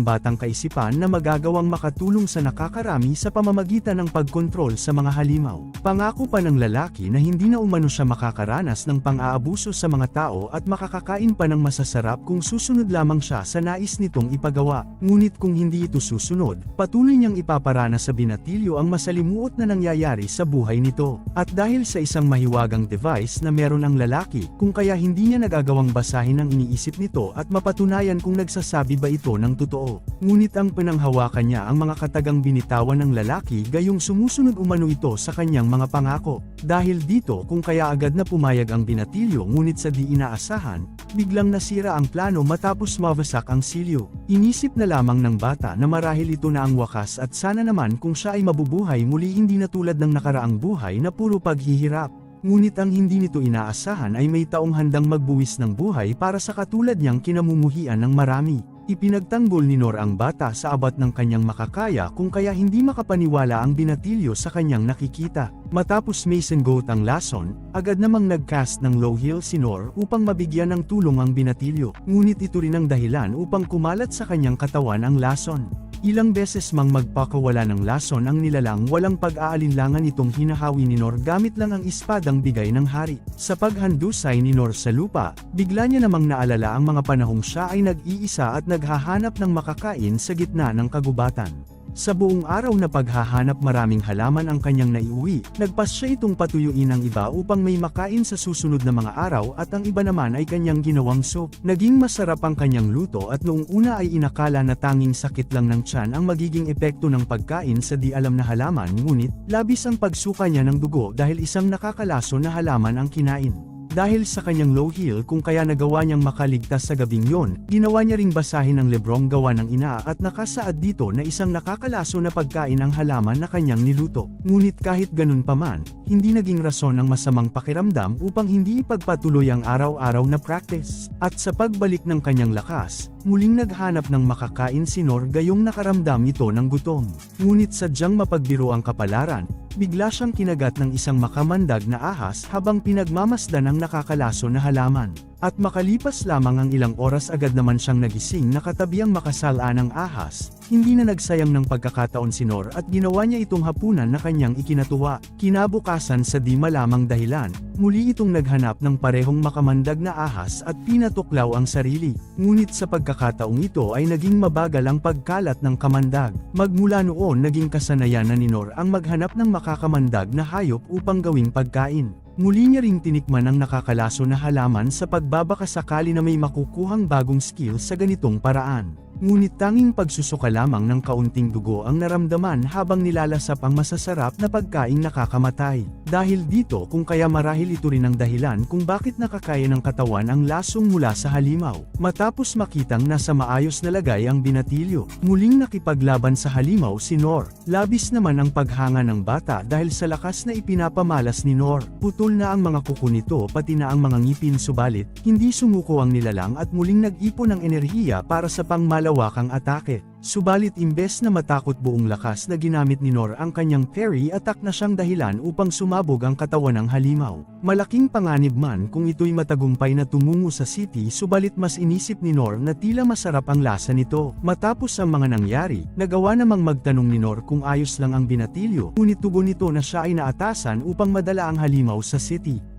batang kaisipan na magagawang makatulong sa nakakarami sa pamamagitan ng pagkontrol sa mga halimaw. Pangako pa ng lalaki na hindi na umano siya makakaranas ng pang-aabuso sa mga tao at makakakain pa ng masasarap kung susunod lamang siya sa nais nitong ipagawa. Ngunit kung hindi ito susunod, patuloy niyang ipaparana sa binatilyo ang masalimuot na nangyayari sa buhay nito. At dahil sa isang mahiwagang device na meron ang lalaki, kung kaya hindi niya nagagawang basahin ang iniisip nito at mapatunayan kung nagsasabi ba ito ng totoo. Ngunit ang pinanghawakan niya ang mga katagang binitawan ng lalaki gayong sumusunod umano ito sa kanyang mga pangako. Dahil dito kung kaya agad na pumayag ang binatilyo ngunit sa di inaasahan, biglang nasira ang plano matapos mawasak ang silyo. Inisip na lamang ng bata na marahil ito na ang wakas at sana naman kung siya ay mabubuhay muli hindi na tulad ng nakaraang buhay na puro paghihirap. Ngunit ang hindi nito inaasahan ay may taong handang magbuwis ng buhay para sa katulad niyang kinamumuhian ng marami. Ipinagtanggol ni Nor ang bata sa abot ng kanyang makakaya kung kaya hindi makapaniwala ang binatilyo sa kanyang nakikita. Matapos Mason Goat ang lason, agad namang nagcast ng low heal si Nor upang mabigyan ng tulong ang binatilyo. Ngunit ito rin ang dahilan upang kumalat sa kanyang katawan ang lason. Ilang beses mang magpakawala ng lason ang nilalang walang pag-aalinlangan itong hinahawi ni Nor gamit lang ang espadang bigay ng hari. Sa paghandusay ni Nor sa lupa, bigla niya namang naalala ang mga panahong siya ay nag-iisa at naghahanap ng makakain sa gitna ng kagubatan. Sa buong araw na paghahanap maraming halaman ang kanyang naiuwi, nagpasya itong patuyuin ang iba upang may makain sa susunod na mga araw at ang iba naman ay kanyang ginawang soup. Naging masarap ang kanyang luto at noong una ay inakala na tanging sakit lang ng tiyan ang magiging epekto ng pagkain sa di alam na halaman, ngunit labis ang pagsuka niya ng dugo dahil isang nakakalason na halaman ang kinain. Dahil sa kanyang low heel kung kaya nagawa niyang makaligtas sa gabing yon, ginawa niya ring basahin ang lebrong gawa ng ina at nakasaad dito na isang nakakalaso na pagkain ang halaman na kanyang niluto. Ngunit kahit ganun pa man, hindi naging rason ng masamang pakiramdam upang hindi ipagpatuloy ang araw-araw na practice. At sa pagbalik ng kanyang lakas, muling naghanap ng makakain si Nor gayong nakaramdam ito ng gutom. Ngunit sadyang mapagbiro ang kapalaran, bigla siyang kinagat ng isang makamandag na ahas habang pinagmamasdan ang nakakalaso na halaman. At makalipas lamang ang ilang oras agad naman siyang nagising na katabi ang makasala ng ahas. Hindi na nagsayang ng pagkakataon si Nor at ginawa niya itong hapunan na kanyang ikinatuwa. Kinabukasan sa di malamang dahilan, muli itong naghanap ng parehong makamandag na ahas at pinatuklaw ang sarili. Ngunit sa pagkakataong ito ay naging mabagal ang pagkalat ng kamandag. Magmula noon naging kasanayan na ni Nor ang maghanap ng makakamandag na hayop upang gawing pagkain. Muli niya ring tinikman ang nakakalaso na halaman sa pagbabakasakali na may makukuhang bagong skill sa ganitong paraan. Ngunit tanging pagsusuka lamang ng kaunting dugo ang naramdaman habang nilalasap ang masasarap na pagkaing nakakamatay. Dahil dito kung kaya marahil ito rin ang dahilan kung bakit nakakaya ng katawan ang lasong mula sa halimaw. Matapos makitang nasa maayos na lagay ang binatilyo, muling nakipaglaban sa halimaw si Nor. Labis naman ang paghanga ng bata dahil sa lakas na ipinapamalas ni Nor. Putol na ang mga kuko nito pati na ang mga ngipin subalit, hindi sumuko ang nilalang at muling nag-ipon ng enerhiya para sa pangmalawakang atake. Subalit imbes na matakot buong lakas na ginamit ni Nor ang kanyang parry attack na siyang dahilan upang sumabog ang katawan ng halimaw. Malaking panganib man kung ito'y matagumpay na tumungo sa city subalit mas inisip ni Nor na tila masarap ang lasa nito. Matapos ang mga nangyari, nagawa namang magtanong ni Nor kung ayos lang ang binatilyo, ngunit tugon nito na siya ay naatasan upang madala ang halimaw sa city.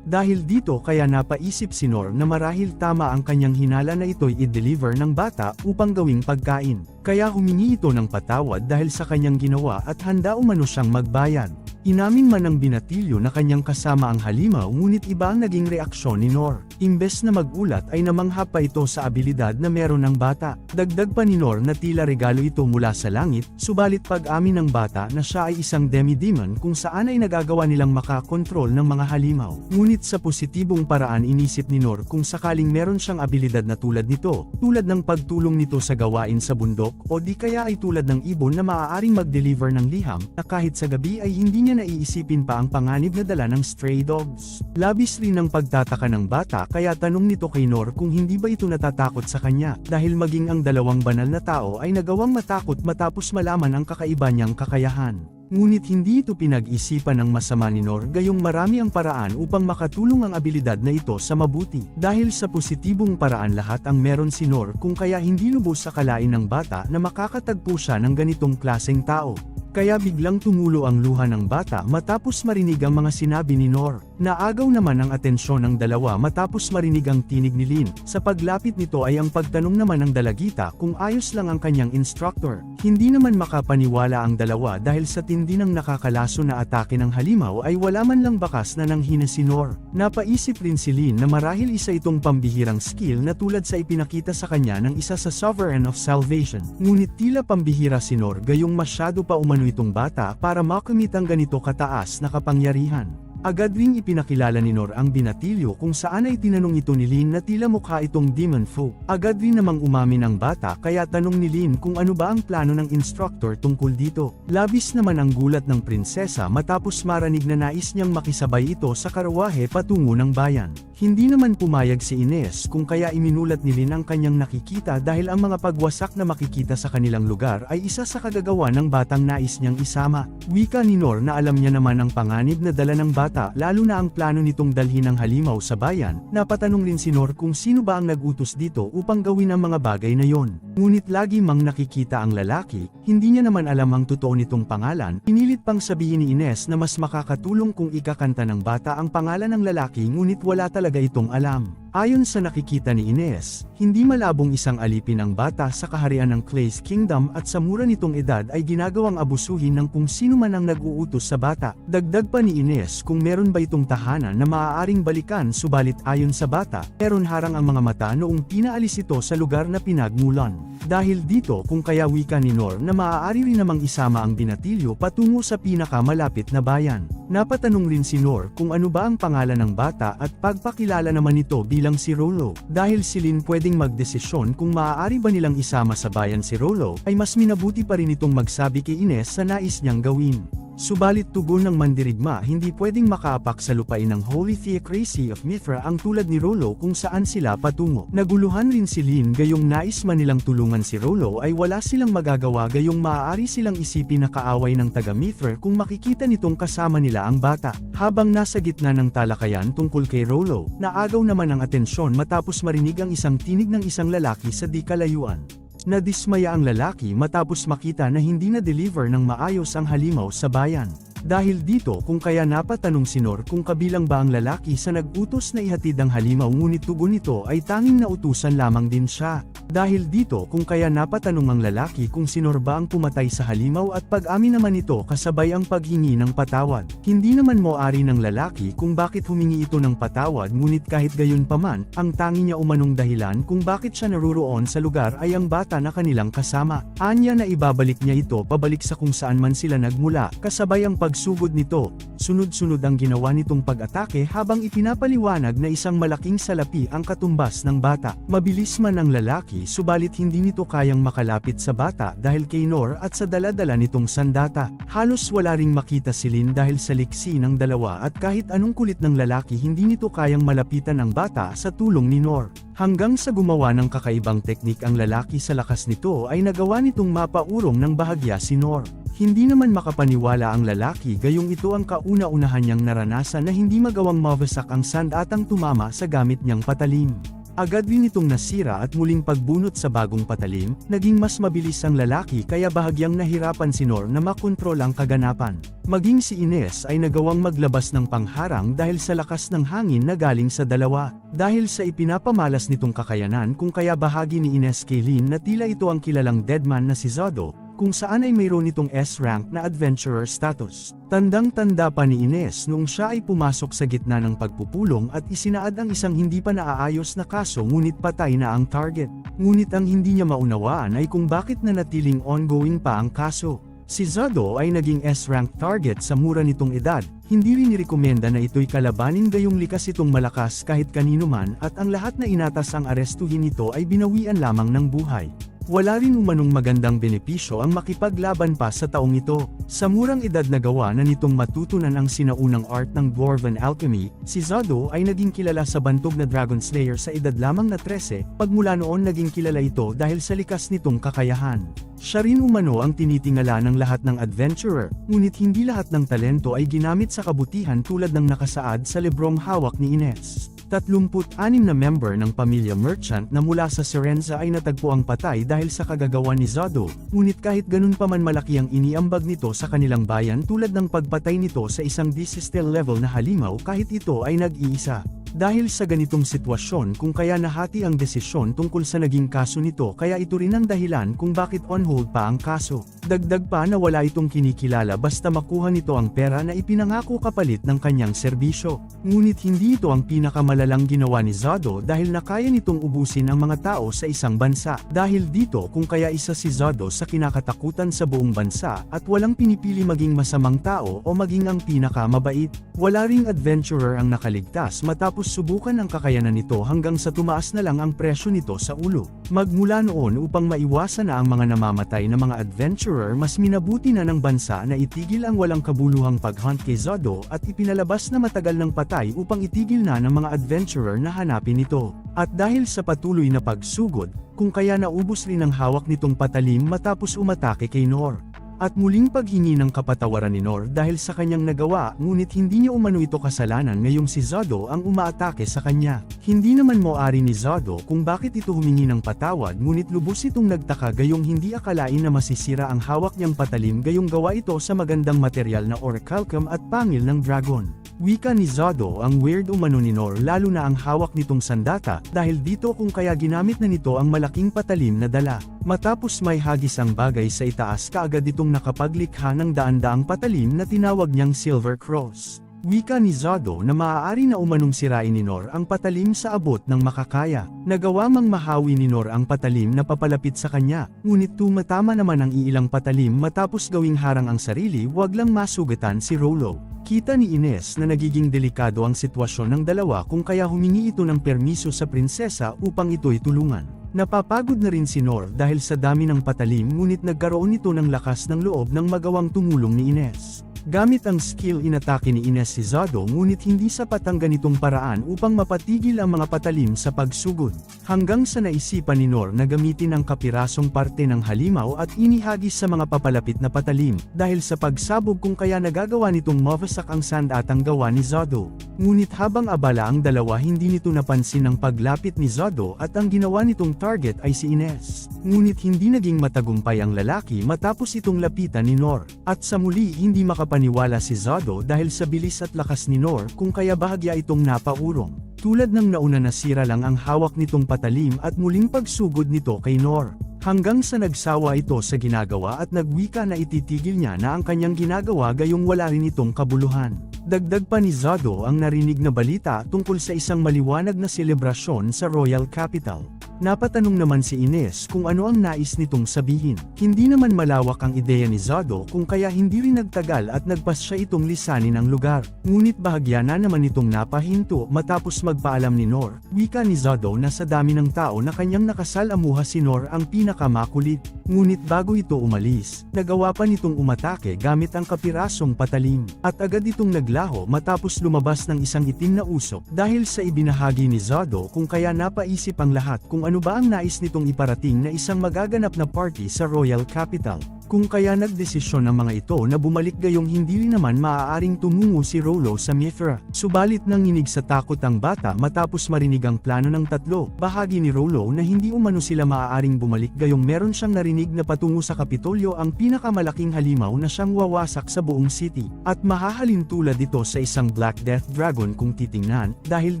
Dahil dito kaya napaisip si Nor na marahil tama ang kanyang hinala na ito'y i-deliver ng bata upang gawing pagkain. Kaya humingi ito ng patawad dahil sa kanyang ginawa at handa umano siyang magbayad. Inamin man ng binatilyo na kanyang kasama ang halimaw ngunit iba ang naging reaksyon ni Nor. Imbes na magulat ay namangha pa ito sa abilidad na meron ng bata. Dagdag pa ni Nor na tila regalo ito mula sa langit, subalit pag-amin ng bata na siya ay isang demi-demon kung saan ay nagagawa nilang makakontrol ng mga halimaw. Ngunit sa positibong paraan inisip ni Nor kung sakaling meron siyang abilidad na tulad nito, tulad ng pagtulong nito sa gawain sa bundok o di kaya ay tulad ng ibon na maaaring mag-deliver ng liham na kahit sa gabi ay hindi niya naiisipin pa ang panganib na dala ng stray dogs. Labis rin ang pagtataka ng bata kaya tanong nito kay Nor kung hindi ba ito natatakot sa kanya dahil maging ang dalawang banal na tao ay nagawang matakot matapos malaman ang kakaiba niyang kakayahan. Ngunit hindi ito pinag-isipan ng masama ni Nor gayong marami ang paraan upang makatulong ang abilidad na ito sa mabuti. Dahil sa positibong paraan lahat ang meron si Nor kung kaya hindi lubos sa kalain ng bata na makakatagpo siya ng ganitong klaseng tao. Kaya biglang tumulo ang luha ng bata matapos marinig ang mga sinabi ni Nor. Naagaw naman ang atensyon ng dalawa matapos marinig ang tinig ni Lin. Sa paglapit nito ay ang pagtanong naman ng dalagita kung ayos lang ang kanyang instructor. Hindi naman makapaniwala ang dalawa dahil sa tindi ng nakakalaso na atake ng halimaw ay wala man lang bakas na nanghina si Nor. Napaisip rin si Lin na marahil isa itong pambihirang skill na tulad sa ipinakita sa kanya ng isa sa Sovereign of Salvation. Ngunit tila pambihira si Nor gayong masyado pa umano itong bata para makamit ang ganito kataas na kapangyarihan. Agad ring ipinakilala ni Nor ang binatilyo kung saan ay tinanong ito ni Lin na tila mukha itong demon folk. Agad rin namang umamin ang bata kaya tanong ni Lin kung ano ba ang plano ng instructor tungkol dito. Labis naman ang gulat ng prinsesa matapos marinig na nais niyang makisabay ito sa karawahe patungo ng bayan. Hindi naman pumayag si Ines kung kaya iminulat ni Lin ang kanyang nakikita dahil ang mga pagwasak na makikita sa kanilang lugar ay isa sa kagagawa ng batang nais niyang isama. Wika ni Nor na alam niya naman ang panganib na dala ng bata bata lalo na ang plano nitong dalhin ang halimaw sa bayan. Napatanong rin si Nor kung sino ba ang nag-utos dito upang gawin ang mga bagay na yon. Ngunit lagi mang nakikita ang lalaki, hindi niya naman alam ang totoo nitong pangalan. Pinilit pang sabihin ni Ines na mas makakatulong kung ikakanta ng bata ang pangalan ng lalaki ngunit wala talaga itong alam. Ayon sa nakikita ni Ines, hindi malabong isang alipin ang bata sa kaharian ng Clay's Kingdom at sa mura nitong edad ay ginagawang abusuhin ng kung sino man ang nag-uutos sa bata. Dagdag pa ni Ines kung meron ba itong tahanan na maaaring balikan subalit ayon sa bata, meron harang ang mga mata noong pinaalis ito sa lugar na pinagmulan. Dahil dito kung kaya wika ni Nor na maaari rin namang isama ang binatilyo patungo sa pinakamalapit na bayan. Napatanong rin si Nor kung ano ba ang pangalan ng bata at pagpakilala naman ito bilang si Rollo. Dahil si Lin pwedeng magdesisyon kung maaari ba nilang isama sa bayan si Rollo, ay mas minabuti pa rin itong magsabi kay Ines sa nais niyang gawin. Subalit tugon ng mandirigma hindi pwedeng makaapak sa lupain ng Holy Theocracy of Mithra ang tulad ni Rollo kung saan sila patungo. Naguluhan rin si Lin gayong nais man nilang tulungan si Rollo ay wala silang magagawa gayong maaari silang isipin na kaaway ng taga Mithra kung makikita nitong kasama nila ang bata. Habang nasa gitna ng talakayan tungkol kay Rollo, naagaw naman ang atensyon matapos marinig ang isang tinig ng isang lalaki sa di kalayuan. Nadismaya ang lalaki matapos makita na hindi na-deliver ng maayos ang halimaw sa bayan. Dahil dito kung kaya napatanong si Nor kung kabilang ba ang lalaki sa nag-utos na ihatid ang halimaw ngunit tugon nito ay tanging nautusan lamang din siya. Dahil dito kung kaya napatanong ang lalaki kung si Nor ba ang pumatay sa halimaw at pag-amin naman ito kasabay ang paghingi ng patawad. Hindi naman moari ng lalaki kung bakit humingi ito ng patawad ngunit kahit gayon paman, ang tangi niya umanong dahilan kung bakit siya naruroon sa lugar ay ang bata na kanilang kasama. Anya na ibabalik niya ito pabalik sa kung saan man sila nagmula kasabay ang pagsugod nito. Sunod-sunod ang ginawa nitong pag-atake habang ipinapaliwanag na isang malaking salapi ang katumbas ng bata. Mabilis man ang lalaki subalit hindi nito kayang makalapit sa bata dahil kay Nor at sa dala-dala nitong sandata. Halos wala ring makita si Lin dahil sa liksi ng dalawa at kahit anong kulit ng lalaki hindi nito kayang malapitan ang bata sa tulong ni Nor. Hanggang sa gumawa ng kakaibang teknik ang lalaki sa lakas nito ay nagawa nitong mapaurong ng bahagya si Nor. Hindi naman makapaniwala ang lalaki gayong ito ang kauna-unahan niyang naranasan na hindi magawang mawasak ang sandatang tumama sa gamit niyang patalim. Agad din itong nasira at muling pagbunot sa bagong patalim, naging mas mabilis ang lalaki kaya bahagyang nahirapan si Nor na makontrol ang kaganapan. Maging si Ines ay nagawang maglabas ng pangharang dahil sa lakas ng hangin na galing sa dalawa. Dahil sa ipinapamalas nitong kakayanan kung kaya bahagi ni Ines kay Lin na tila ito ang kilalang deadman na si Zodo, kung saan ay mayroon itong S-rank na adventurer status. Tandang-tanda pa ni Ines noong siya ay pumasok sa gitna ng pagpupulong at isinaad ang isang hindi pa naaayos na kaso ngunit patay na ang target. Ngunit ang hindi niya maunawaan ay kung bakit nanatiling ongoing pa ang kaso. Si Zodo ay naging S-rank target sa mura nitong edad, hindi rin nirekomenda na ito'y kalabanin gayong likas itong malakas kahit kanino man at ang lahat na inatas ang arestuhin nito ay binawian lamang ng buhay. Wala rin umanong magandang benepisyo ang makipaglaban pa sa taong ito. Sa murang edad na gawa na nitong matutunan ang sinaunang art ng Dwarven Alchemy, si Zodo ay naging kilala sa bantog na Dragon Slayer sa edad lamang na 13, pagmula noon naging kilala ito dahil sa likas nitong kakayahan. Siya rin umano ang tinitingala ng lahat ng adventurer, ngunit hindi lahat ng talento ay ginamit sa kabutihan tulad ng nakasaad sa librong hawak ni Ines. 36 na member ng pamilya merchant na mula sa Serenza ay natagpo ang patay dahil sa kagagawa ni Zodo, ngunit kahit ganun pa man malaki ang iniambag nito sa kanilang bayan tulad ng pagpatay nito sa isang disistel level na halimaw kahit ito ay nag-iisa. Dahil sa ganitong sitwasyon kung kaya nahati ang desisyon tungkol sa naging kaso nito kaya ito rin ang dahilan kung bakit on hold pa ang kaso. Dagdag pa na wala itong kinikilala basta makuha nito ang pera na ipinangako kapalit ng kanyang serbisyo. Ngunit hindi ito ang pinakamalalang ginawa ni Zodo dahil nakaya nitong ubusin ang mga tao sa isang bansa. Dahil dito kung kaya isa si Zodo sa kinakatakutan sa buong bansa at walang pinipili maging masamang tao o maging ang pinakamabait. Wala ring adventurer ang nakaligtas matapos subukan ang kakayanan nito hanggang sa tumaas na lang ang presyo nito sa ulo. Magmula noon upang maiwasan na ang mga namamatay na mga adventurer mas minabuti na ng bansa na itigil ang walang kabuluhang paghunt kay Zodo at ipinalabas na matagal ng patay upang itigil na ng mga adventurer na hanapin ito. At dahil sa patuloy na pagsugod, kung kaya naubos rin ang hawak nitong patalim matapos umatake kay Nor. at muling paghingi ng kapatawaran ni Nor dahil sa kanyang nagawa, ngunit hindi niya umano ito kasalanan ngayong si Zado ang umaatake sa kanya. Hindi naman moari ni Zado kung bakit ito humingi ng patawad ngunit lubos itong nagtaka gayong hindi akalain na masisira ang hawak niyang patalim gayong gawa ito sa magandang material na orichalcum at pangil ng dragon. Wika ni Zado ang weird umano ni Nor lalo na ang hawak nitong sandata dahil dito kung kaya ginamit na nito ang malaking patalim na dala. Matapos may hagis ang bagay sa itaas kaagad itong nakapaglikha ng daan-daang patalim na tinawag niyang Silver Cross. Wika ni Zado na maaari na umanong sirain ni Nor ang patalim sa abot ng makakaya. Nagawa mang mahawi ni Nor ang patalim na papalapit sa kanya, ngunit tumatama naman ang iilang patalim matapos gawing harang ang sarili wag lang masugatan si Rolo. Kita ni Ines na nagiging delikado ang sitwasyon ng dalawa kung kaya humingi ito ng permiso sa prinsesa upang ito'y tulungan. Napapagod na rin si Nor dahil sa dami ng patalim ngunit nagkaroon ito ng lakas ng loob ng magawang tumulong ni Ines. Gamit ang skill inatake ni Ines si Zado ngunit hindi sapat ang ganitong paraan upang mapatigil ang mga patalim sa pagsugod. Hanggang sa naisipan ni Nor na gamitin ang kapirasong parte ng halimaw at inihagis sa mga papalapit na patalim, dahil sa pagsabog kung kaya nagagawa nitong mawasak ang sandatang gawa ni Zado. Ngunit habang abala ang dalawa hindi nito napansin ang paglapit ni Zado at ang ginawa nitong target ay si Ines. Ngunit hindi naging matagumpay ang lalaki matapos itong lapitan ni Nor, at sa muli hindi makapaniwala si Zado dahil sa bilis at lakas ni Nor kung kaya bahagya itong napaurong. Tulad ng nauna nasira lang ang hawak nitong patalim at muling pagsugod nito kay Nor. Hanggang sa nagsawa ito sa ginagawa at nagwika na ititigil niya na ang kanyang ginagawa gayong wala rin itong kabuluhan. Dagdag pa ni Zado ang narinig na balita tungkol sa isang maliwanag na selebrasyon sa Royal Capital. Napatanong naman si Ines kung ano ang nais nitong sabihin. Hindi naman malawak ang ideya ni Zado kung kaya hindi rin nagtagal at nagpasya itong lisanin ang lugar. Ngunit bahagya na naman itong napahinto matapos magpaalam ni Nor. Wika ni Zado na sa dami ng tao na kanyang nakasalamuha si Nor ang pinakamakulit. Ngunit bago ito umalis, nagawa pa nitong umatake gamit ang kapirasong patalim. At agad itong naglaho matapos lumabas ng isang itim na usok dahil sa ibinahagi ni Zado kung kaya napaisip ang lahat kung ano ba ang nais nitong iparating na isang magaganap na party sa Royal Capital. Kung kaya nagdesisyon ang mga ito na bumalik gayong hindi rin naman maaaring tumungo si Rolo sa Mithra. Subalit nanginig sa takot ang bata matapos marinig ang plano ng tatlo. Bahagi ni Rolo na hindi umano sila maaaring bumalik gayong meron siyang narinig na patungo sa Kapitolyo ang pinakamalaking halimaw na siyang wawasak sa buong city. At mahahalin tulad ito sa isang Black Death Dragon kung titingnan, dahil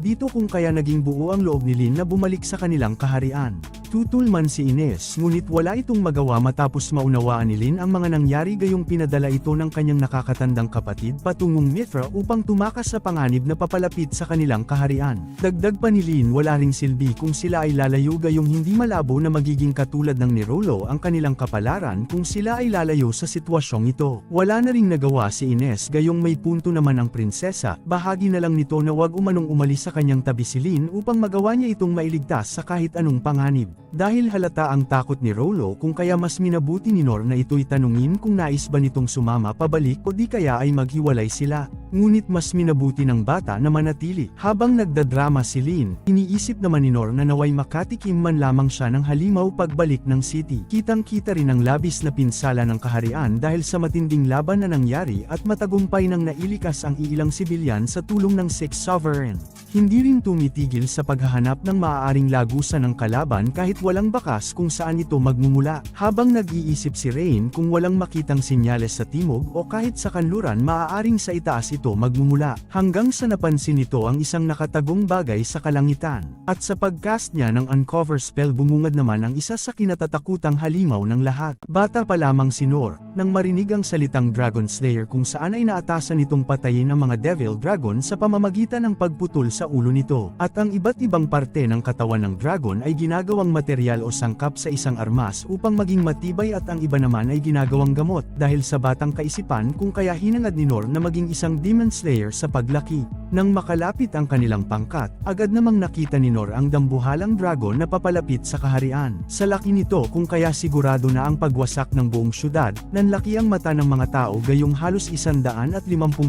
dito kung kaya naging buo ang loob ni Lin na bumalik sa kanilang kaharian. Tutul man si Ines ngunit wala itong magawa matapos maunawaan ni Lin ang mga nangyari gayong pinadala ito ng kanyang nakakatandang kapatid patungong Mithra upang tumakas sa panganib na papalapit sa kanilang kaharian. Dagdag pa ni Lin wala ring silbi kung sila ay lalayo gayong hindi malabo na magiging katulad ng ni Rolo ang kanilang kapalaran kung sila ay lalayo sa sitwasyong ito. Wala na ring nagawa si Ines gayong may punto naman ang prinsesa, bahagi na lang nito na wag umanong umalis sa kanyang tabi si Lin upang magawa niya itong mailigtas sa kahit anong panganib. Dahil halata ang takot ni Rolo kung kaya mas minabuti ni Nor na ito'y tanungin kung nais ba nitong sumama pabalik o di kaya ay maghiwalay sila. Ngunit mas minabuti ng bata na manatili. Habang nagdadrama si Lin, iniisip naman ni Nor na naway makatikim man lamang siya ng halimaw pagbalik ng city. Kitang-kita rin ang labis na pinsala ng kaharian dahil sa matinding laban na nangyari at matagumpay nang nailikas ang iilang sibilyan sa tulong ng Six Sovereign. Hindi rin tumitigil sa paghahanap ng maaaring lagusan ng kalaban kahit walang bakas kung saan ito magmumula. Habang nag-iisip si Rain kung walang makitang sinyales sa timog o kahit sa kanluran maaaring sa itaas ito magmumula, hanggang sa napansin nito ang isang nakatagong bagay sa kalangitan. At sa pagcast niya ng uncover spell bumungad naman ang isa sa kinatatakutang halimaw ng lahat. Bata pa lamang si Nor, nang marinig ang salitang Dragon Slayer kung saan ay naatasan nitong patayin ang mga Devil Dragon sa pamamagitan ng pagputol sa ulo nito. At ang iba't ibang parte ng katawan ng dragon ay ginagawang material o sangkap sa isang armas upang maging matibay at ang iba naman ay ginagawang gamot dahil sa batang kaisipan kung kaya hinangad ni Nor na maging isang Demon Slayer sa paglaki. Nang makalapit ang kanilang pangkat, agad namang nakita ni Nor ang dambuhalang dragon na papalapit sa kaharian. Sa laki nito kung kaya sigurado na ang pagwasak ng buong syudad, nanlaki ang mata ng mga tao gayong halos 150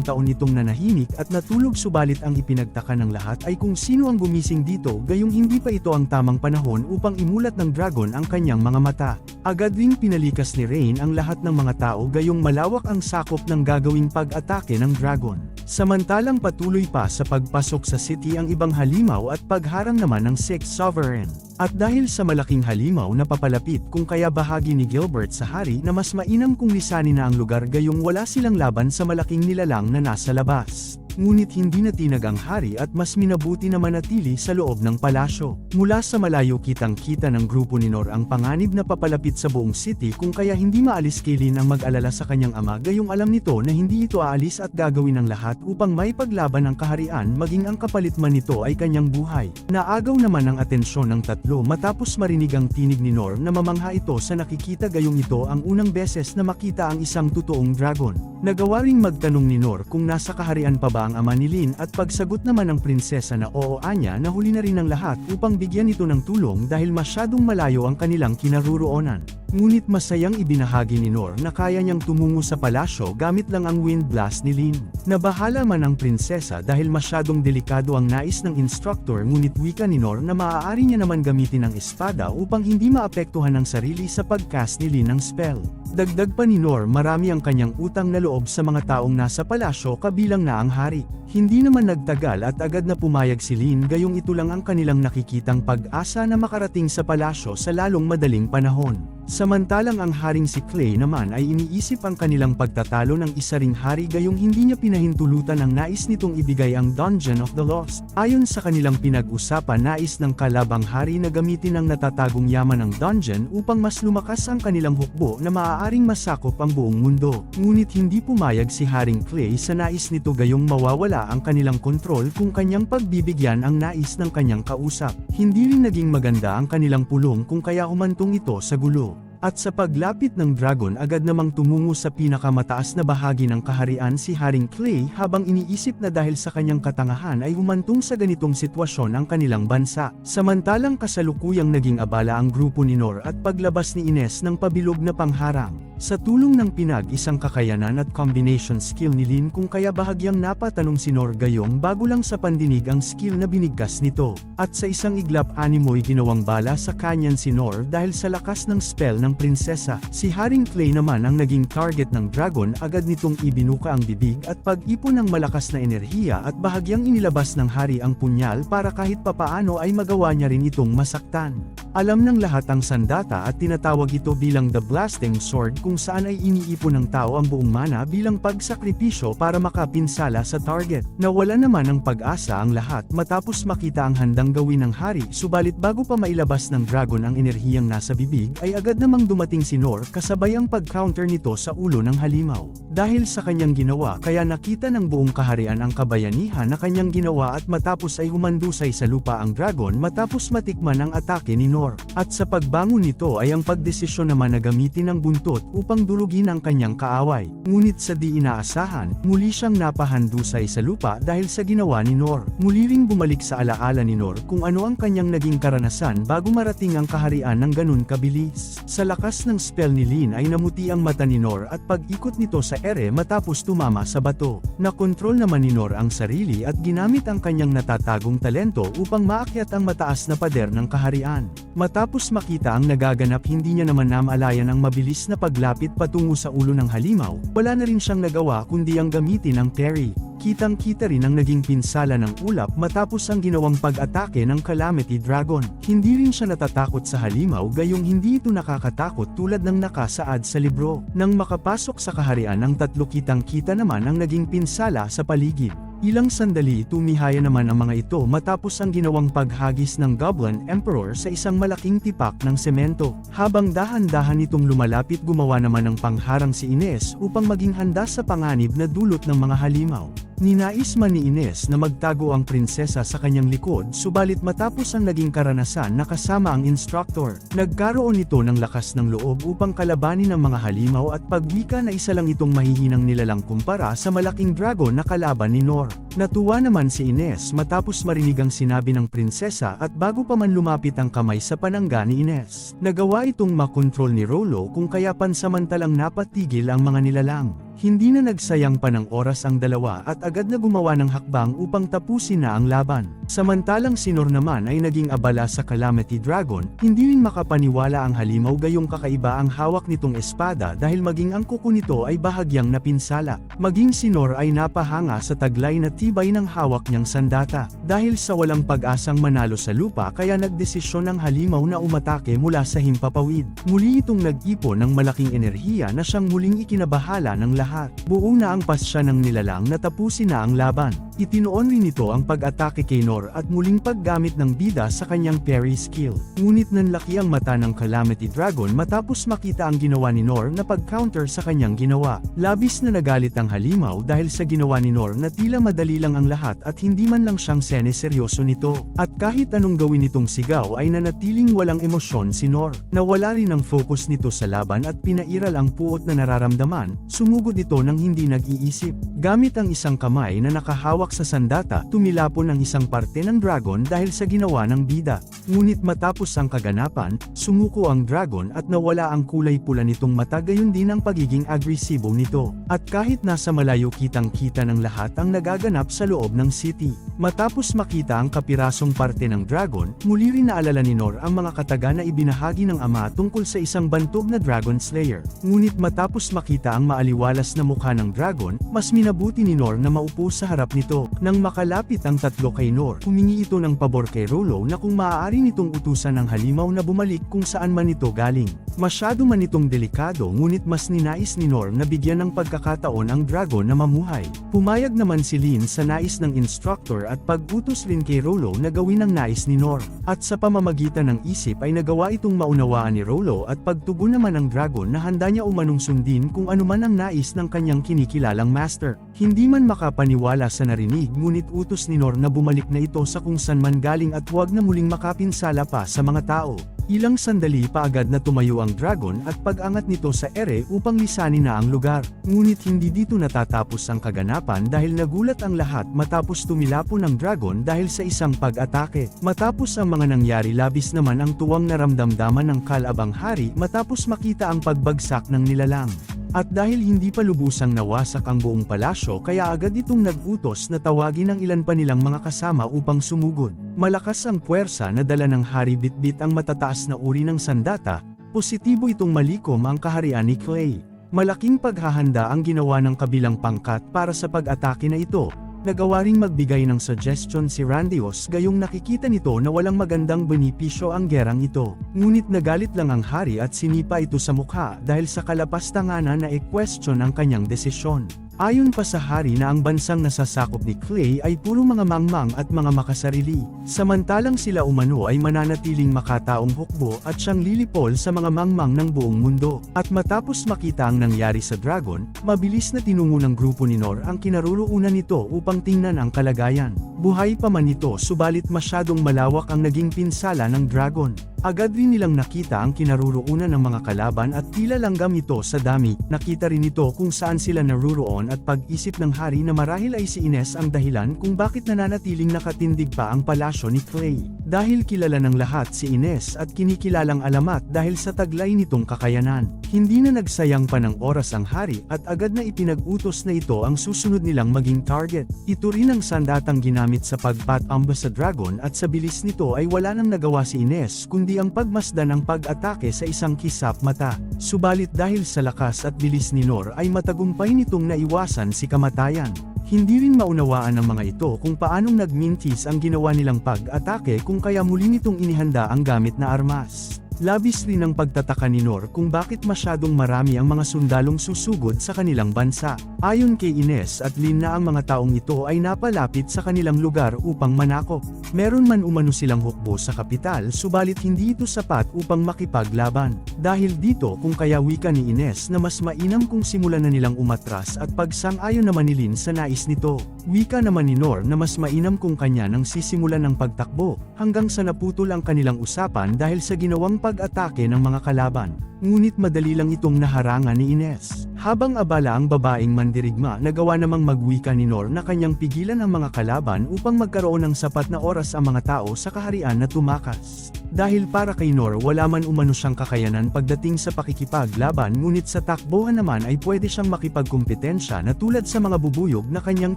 taon itong nanahimik at natulog subalit ang ipinagtaka ng lahat ay kung sino ang gumising dito gayong hindi pa ito ang tamang panahon upang imulat ng dragon ang kanyang mga mata. Agad ring pinalikas ni Rain ang lahat ng mga tao gayong malawak ang sakop ng gagawing pag-atake ng dragon. Samantalang patuloy pa sa pagpasok sa city ang ibang halimaw at pagharang naman ng Sixth Sovereign. At dahil sa malaking halimaw na papalapit kung kaya bahagi ni Gilbert sa hari na mas mainam kung lisanin na ang lugar gayong wala silang laban sa malaking nilalang na nasa labas. Ngunit hindi na tinag ang hari at mas minabuti na manatili sa loob ng palasyo. Mula sa malayo kitang-kita ng grupo ni Nor ang panganib na papalapit sa buong city kung kaya hindi maalis kay Lin ang mag-alala sa kanyang ama gayong alam nito na hindi ito aalis at gagawin ang lahat upang may paglaban ang kaharian maging ang kapalit man nito ay kanyang buhay. Naagaw naman ang atensyon ng tatlo matapos marinig ang tinig ni Nor na mamangha ito sa nakikita gayong ito ang unang beses na makita ang isang totoong dragon. Nagawa ring magtanong ni Nor kung nasa kaharian pa ba ang ama ni Lin at pagsagot naman ng prinsesa na oo anya na huli na rin ang lahat upang bigyan ito ng tulong dahil masyadong malayo ang kanilang kinaroroonan. Ngunit masayang ibinahagi ni Nor na kaya niyang tumungo sa palasyo gamit lang ang wind blast ni Lin. Nabahala man ang prinsesa dahil masyadong delikado ang nais ng instructor ngunit wika ni Nor na maaari niya naman gamitin ang espada upang hindi maapektuhan ang sarili sa pagcast ni Lin ng spell. Dagdag pa ni Nor marami ang kanyang utang na loob sa mga taong nasa palasyo kabilang na ang hari. Hindi naman nagtagal at agad na pumayag si Lin gayong ito lang ang kanilang nakikitang pag-asa na makarating sa palasyo sa lalong madaling panahon. Samantalang ang haring si Clay naman ay iniisip ang kanilang pagtatalo ng isa ring hari gayong hindi niya pinahintulutan ang nais nitong ibigay ang Dungeon of the Lost. Ayon sa kanilang pinag-usapan nais ng kalabang hari na gamitin ang natatagong yaman ng dungeon upang mas lumakas ang kanilang hukbo na maaaring masakop ang buong mundo. Ngunit hindi pumayag si Haring Clay sa nais nito gayong mawawala ang kanilang kontrol kung kanyang pagbibigyan ang nais ng kanyang kausap. Hindi rin naging maganda ang kanilang pulong kung kaya humantong ito sa gulo. At sa paglapit ng dragon agad namang tumungo sa pinakamataas na bahagi ng kaharian si Haring Clay habang iniisip na dahil sa kanyang katangahan ay humantong sa ganitong sitwasyon ang kanilang bansa. Samantalang kasalukuyang naging abala ang grupo ni Nor at paglabas ni Ines ng pabilog na pangharang. Sa tulong ng isang kakayanan at combination skill ni Lin kung kaya bahagyang napatanong si Nor gayong bago lang sa pandinig ang skill na binigkas nito. At sa isang iglap animoy ginawang bala sa kanyan si Nor dahil sa lakas ng spell ng prinsesa. Si Haring Clay naman ang naging target ng dragon agad nitong ibinuka ang bibig at pag-ipon ng malakas na enerhiya at bahagyang inilabas ng hari ang punyal para kahit papaano ay magawa niya rin itong masaktan. Alam ng lahat ang sandata at tinatawag ito bilang the blasting sword kung saan ay iniipon ng tao ang buong mana bilang pagsakripisyo para makapinsala sa target. Nawala naman ng pag-asa ang lahat matapos makita ang handang gawin ng hari subalit bago pa mailabas ng dragon ang enerhiyang nasa bibig ay agad namang dumating si Nor kasabay ang pag-counter nito sa ulo ng halimaw. Dahil sa kanyang ginawa kaya nakita ng buong kaharian ang kabayanihan na kanyang ginawa at matapos ay humandusay sa lupa ang dragon matapos matikman ang atake ni Nor. At sa pagbangon nito ay ang pagdesisyon naman na gamitin ang buntot upang dulugin ang kanyang kaaway. Ngunit sa di inaasahan, muli siyang napahandusay sa lupa dahil sa ginawa ni Nor. Muli ring bumalik sa alaala ni Nor kung ano ang kanyang naging karanasan bago marating ang kaharian ng ganun kabilis. Sa lakas ng spell ni Lin ay namuti ang mata ni Nor at pag-ikot nito sa ere matapos tumama sa bato. Nakontrol naman ni Nor ang sarili at ginamit ang kanyang natatagong talento upang maakyat ang mataas na pader ng kaharian. Matapos makita ang nagaganap hindi niya naman namalayan ang mabilis na paglapit patungo sa ulo ng halimaw, wala na rin siyang nagawa kundi ang gamitin ang parry. Kitang-kita rin ang naging pinsala ng ulap matapos ang ginawang pag-atake ng Calamity Dragon. Hindi rin siya natatakot sa halimaw gayong hindi ito nakakatakot tulad ng nakasaad sa libro. Nang makapasok sa kaharian ang tatlo kitang-kita naman ang naging pinsala sa paligid. Ilang sandali tumihaya naman ang mga ito matapos ang ginawang paghagis ng Goblin Emperor sa isang malaking tipak ng semento. Habang dahan-dahan itong lumalapit gumawa naman ng pangharang si Ines upang maging handa sa panganib na dulot ng mga halimaw. Ninais man ni Ines na magtago ang prinsesa sa kanyang likod subalit matapos ang naging karanasan na kasama ang instructor, nagkaroon ito ng lakas ng loob upang kalabanin ang mga halimaw at pagwika na isa lang itong mahihinang nilalang kumpara sa malaking dragon na kalaban ni Nor. Natuwa naman si Ines matapos marinig ang sinabi ng prinsesa at bago pa man lumapit ang kamay sa panangga ni Ines, nagawa itong makontrol ni Rollo kung kaya pansamantalang napatigil ang mga nilalang. Hindi na nagsayang pa ng oras ang dalawa at agad na gumawa ng hakbang upang tapusin na ang laban. Samantalang si Nor naman ay naging abala sa Calamity Dragon, hindi rin makapaniwala ang halimaw gayong kakaiba ang hawak nitong espada dahil maging ang kuko nito ay bahagyang napinsala. Maging si Nor ay napahanga sa taglay na tibay ng hawak niyang sandata. Dahil sa walang pag-asang manalo sa lupa kaya nagdesisyon ang halimaw na umatake mula sa himpapawid. Muli itong nag-ipon ng malaking enerhiya na siyang muling ikinabahala ng lahat. Buo na ang pasya ng nilalang na tapusin na ang laban. Itinoon rin ito ang pag-atake kay Nor at muling paggamit ng bida sa kanyang parry skill. Ngunit nanlaki ang mata ng Calamity Dragon matapos makita ang ginawa ni Nor na pag-counter sa kanyang ginawa. Labis na nagalit ang halimaw dahil sa ginawa ni Nor na tila madali lang ang lahat at hindi man lang siyang seryoso nito. At kahit anong gawin nitong sigaw ay nanatiling walang emosyon si Nor. Nawala rin ang focus nito sa laban at pinairal ang puot na nararamdaman, sumugod ito nang hindi nag-iisip. Gamit ang isang kamay na nakahawak sa sandata, tumilapon ang isang parte ng dragon dahil sa ginawa ng bida. Ngunit matapos ang kaganapan, sumuko ang dragon at nawala ang kulay pula nitong mata gayon din ang pagiging agresibo nito. At kahit nasa malayo kitang-kita ng lahat ang nagaganap sa loob ng city. Matapos makita ang kapirasong parte ng dragon, muli rin naalala ni Nor ang mga kataga na ibinahagi ng ama tungkol sa isang bantog na Dragon Slayer. Ngunit matapos makita ang maaliwalas na mukha ng dragon, mas minabuti ni Nor na maupo sa harap nito. Nang makalapit ang tatlo kay Nor, humingi ito ng pabor kay Rollo na kung maaari nitong utusan ng halimaw na bumalik kung saan man ito galing. Masyado man itong delikado ngunit mas ninais ni Nor na bigyan ng pagkakataon ang dragon na mamuhay. Pumayag naman si Lin sa nais ng instructor at pag-utos rin kay Rollo na gawin ang nais ni Nor. At sa pamamagitan ng isip ay nagawa itong maunawaan ni Rollo at pagtugon naman ng dragon na handa niya umanong sundin kung ano man ang nais ng kanyang kinikilalang master. Hindi man makapaniwala sa narinig ngunit utos ni Nor na bumalik na ito sa kung saan man galing at huwag na muling makapinsala pa sa mga tao. Ilang sandali pa agad na tumayo ang dragon at pag-angat nito sa ere upang lisanin na ang lugar. Ngunit hindi dito natatapos ang kaganapan dahil nagulat ang lahat matapos tumilapon ang dragon dahil sa isang pag-atake. Matapos ang mga nangyari labis naman ang tuwang naramdamdaman ng Kalabang Hari matapos makita ang pagbagsak ng nilalang. At dahil hindi pa lubusang nawasak ang buong palasyo kaya agad itong nag-utos na tawagin ang ilan pa nilang mga kasama upang sumugod. Malakas ang puwersa na dala ng hari bitbit ang matataas na uri ng sandata, positibo itong malikom ang kaharian ni Clay. Malaking paghahanda ang ginawa ng kabilang pangkat para sa pag-atake na ito. Nagawa ring magbigay ng suggestion si Randios gayong nakikita nito na walang magandang benepisyo ang gerang ito. Ngunit nagalit lang ang hari at sinipa ito sa mukha dahil sa kalapastanganan na i-question ang kanyang desisyon. Ayon pa sa hari na ang bansang nasasakop ni Clay ay puro mga mangmang at mga makasarili, samantalang sila umano ay mananatiling makataong hukbo at siyang lilipol sa mga mangmang ng buong mundo. At matapos makita ang nangyari sa dragon, mabilis na tinungo ng grupo ni Nor ang kinaroroonan nito upang tingnan ang kalagayan. Buhay pa man ito subalit masyadong malawak ang naging pinsala ng dragon. Agad rin nilang nakita ang kinaroroonan ng mga kalaban at tila langgam ito sa dami. Nakita rin ito kung saan sila naroroon at pag-isip ng hari na marahil ay si Ines ang dahilan kung bakit nananatiling nakatindig pa ang palasyo ni Clay. Dahil kilala ng lahat si Ines at kinikilalang alamat dahil sa taglay nitong kakayanan. Hindi na nagsayang pa ng oras ang hari at agad na ipinag-utos na ito ang susunod nilang maging target. Ito rin ang sandatang ginamit sa pagpatamba sa dragon at sa bilis nito ay wala nang nagawa si Ines kundi ang pagmasdan ng pag-atake sa isang kisap mata. Subalit dahil sa lakas at bilis ni Nor ay matagumpay nitong naiwasan si kamatayan. Hindi rin maunawaan ng mga ito kung paanong nagmintis ang ginawa nilang pag-atake kung kaya muli nitong inihanda ang gamit na armas. Labis rin ang pagtataka ni Nor kung bakit masyadong marami ang mga sundalong susugod sa kanilang bansa. Ayon kay Ines at Lin na ang mga taong ito ay napalapit sa kanilang lugar upang manakop. Meron man umano silang hukbo sa kapital subalit hindi ito sapat upang makipaglaban. Dahil dito kung kaya wika ni Ines na mas mainam kung simulan na nilang umatras at pagsang-ayon naman ni Lin sa nais nito. Wika naman ni Nor na mas mainam kung kanya nang sisimulan ng pagtakbo, hanggang sa naputol ang kanilang usapan dahil sa ginawang pag-atake ng mga kalaban. Ngunit madali lang itong naharangan ni Ines. Habang abala ang babaeng mandirigma, nagawa namang magwika ni Nor na kanyang pigilan ang mga kalaban upang magkaroon ng sapat na oras ang mga tao sa kaharian na tumakas. Dahil para kay Nor wala man umano siyang kakayanan pagdating sa pakikipaglaban, ngunit sa takbuhan naman ay pwede siyang makipagkumpetensya na tulad sa mga bubuyog na kanyang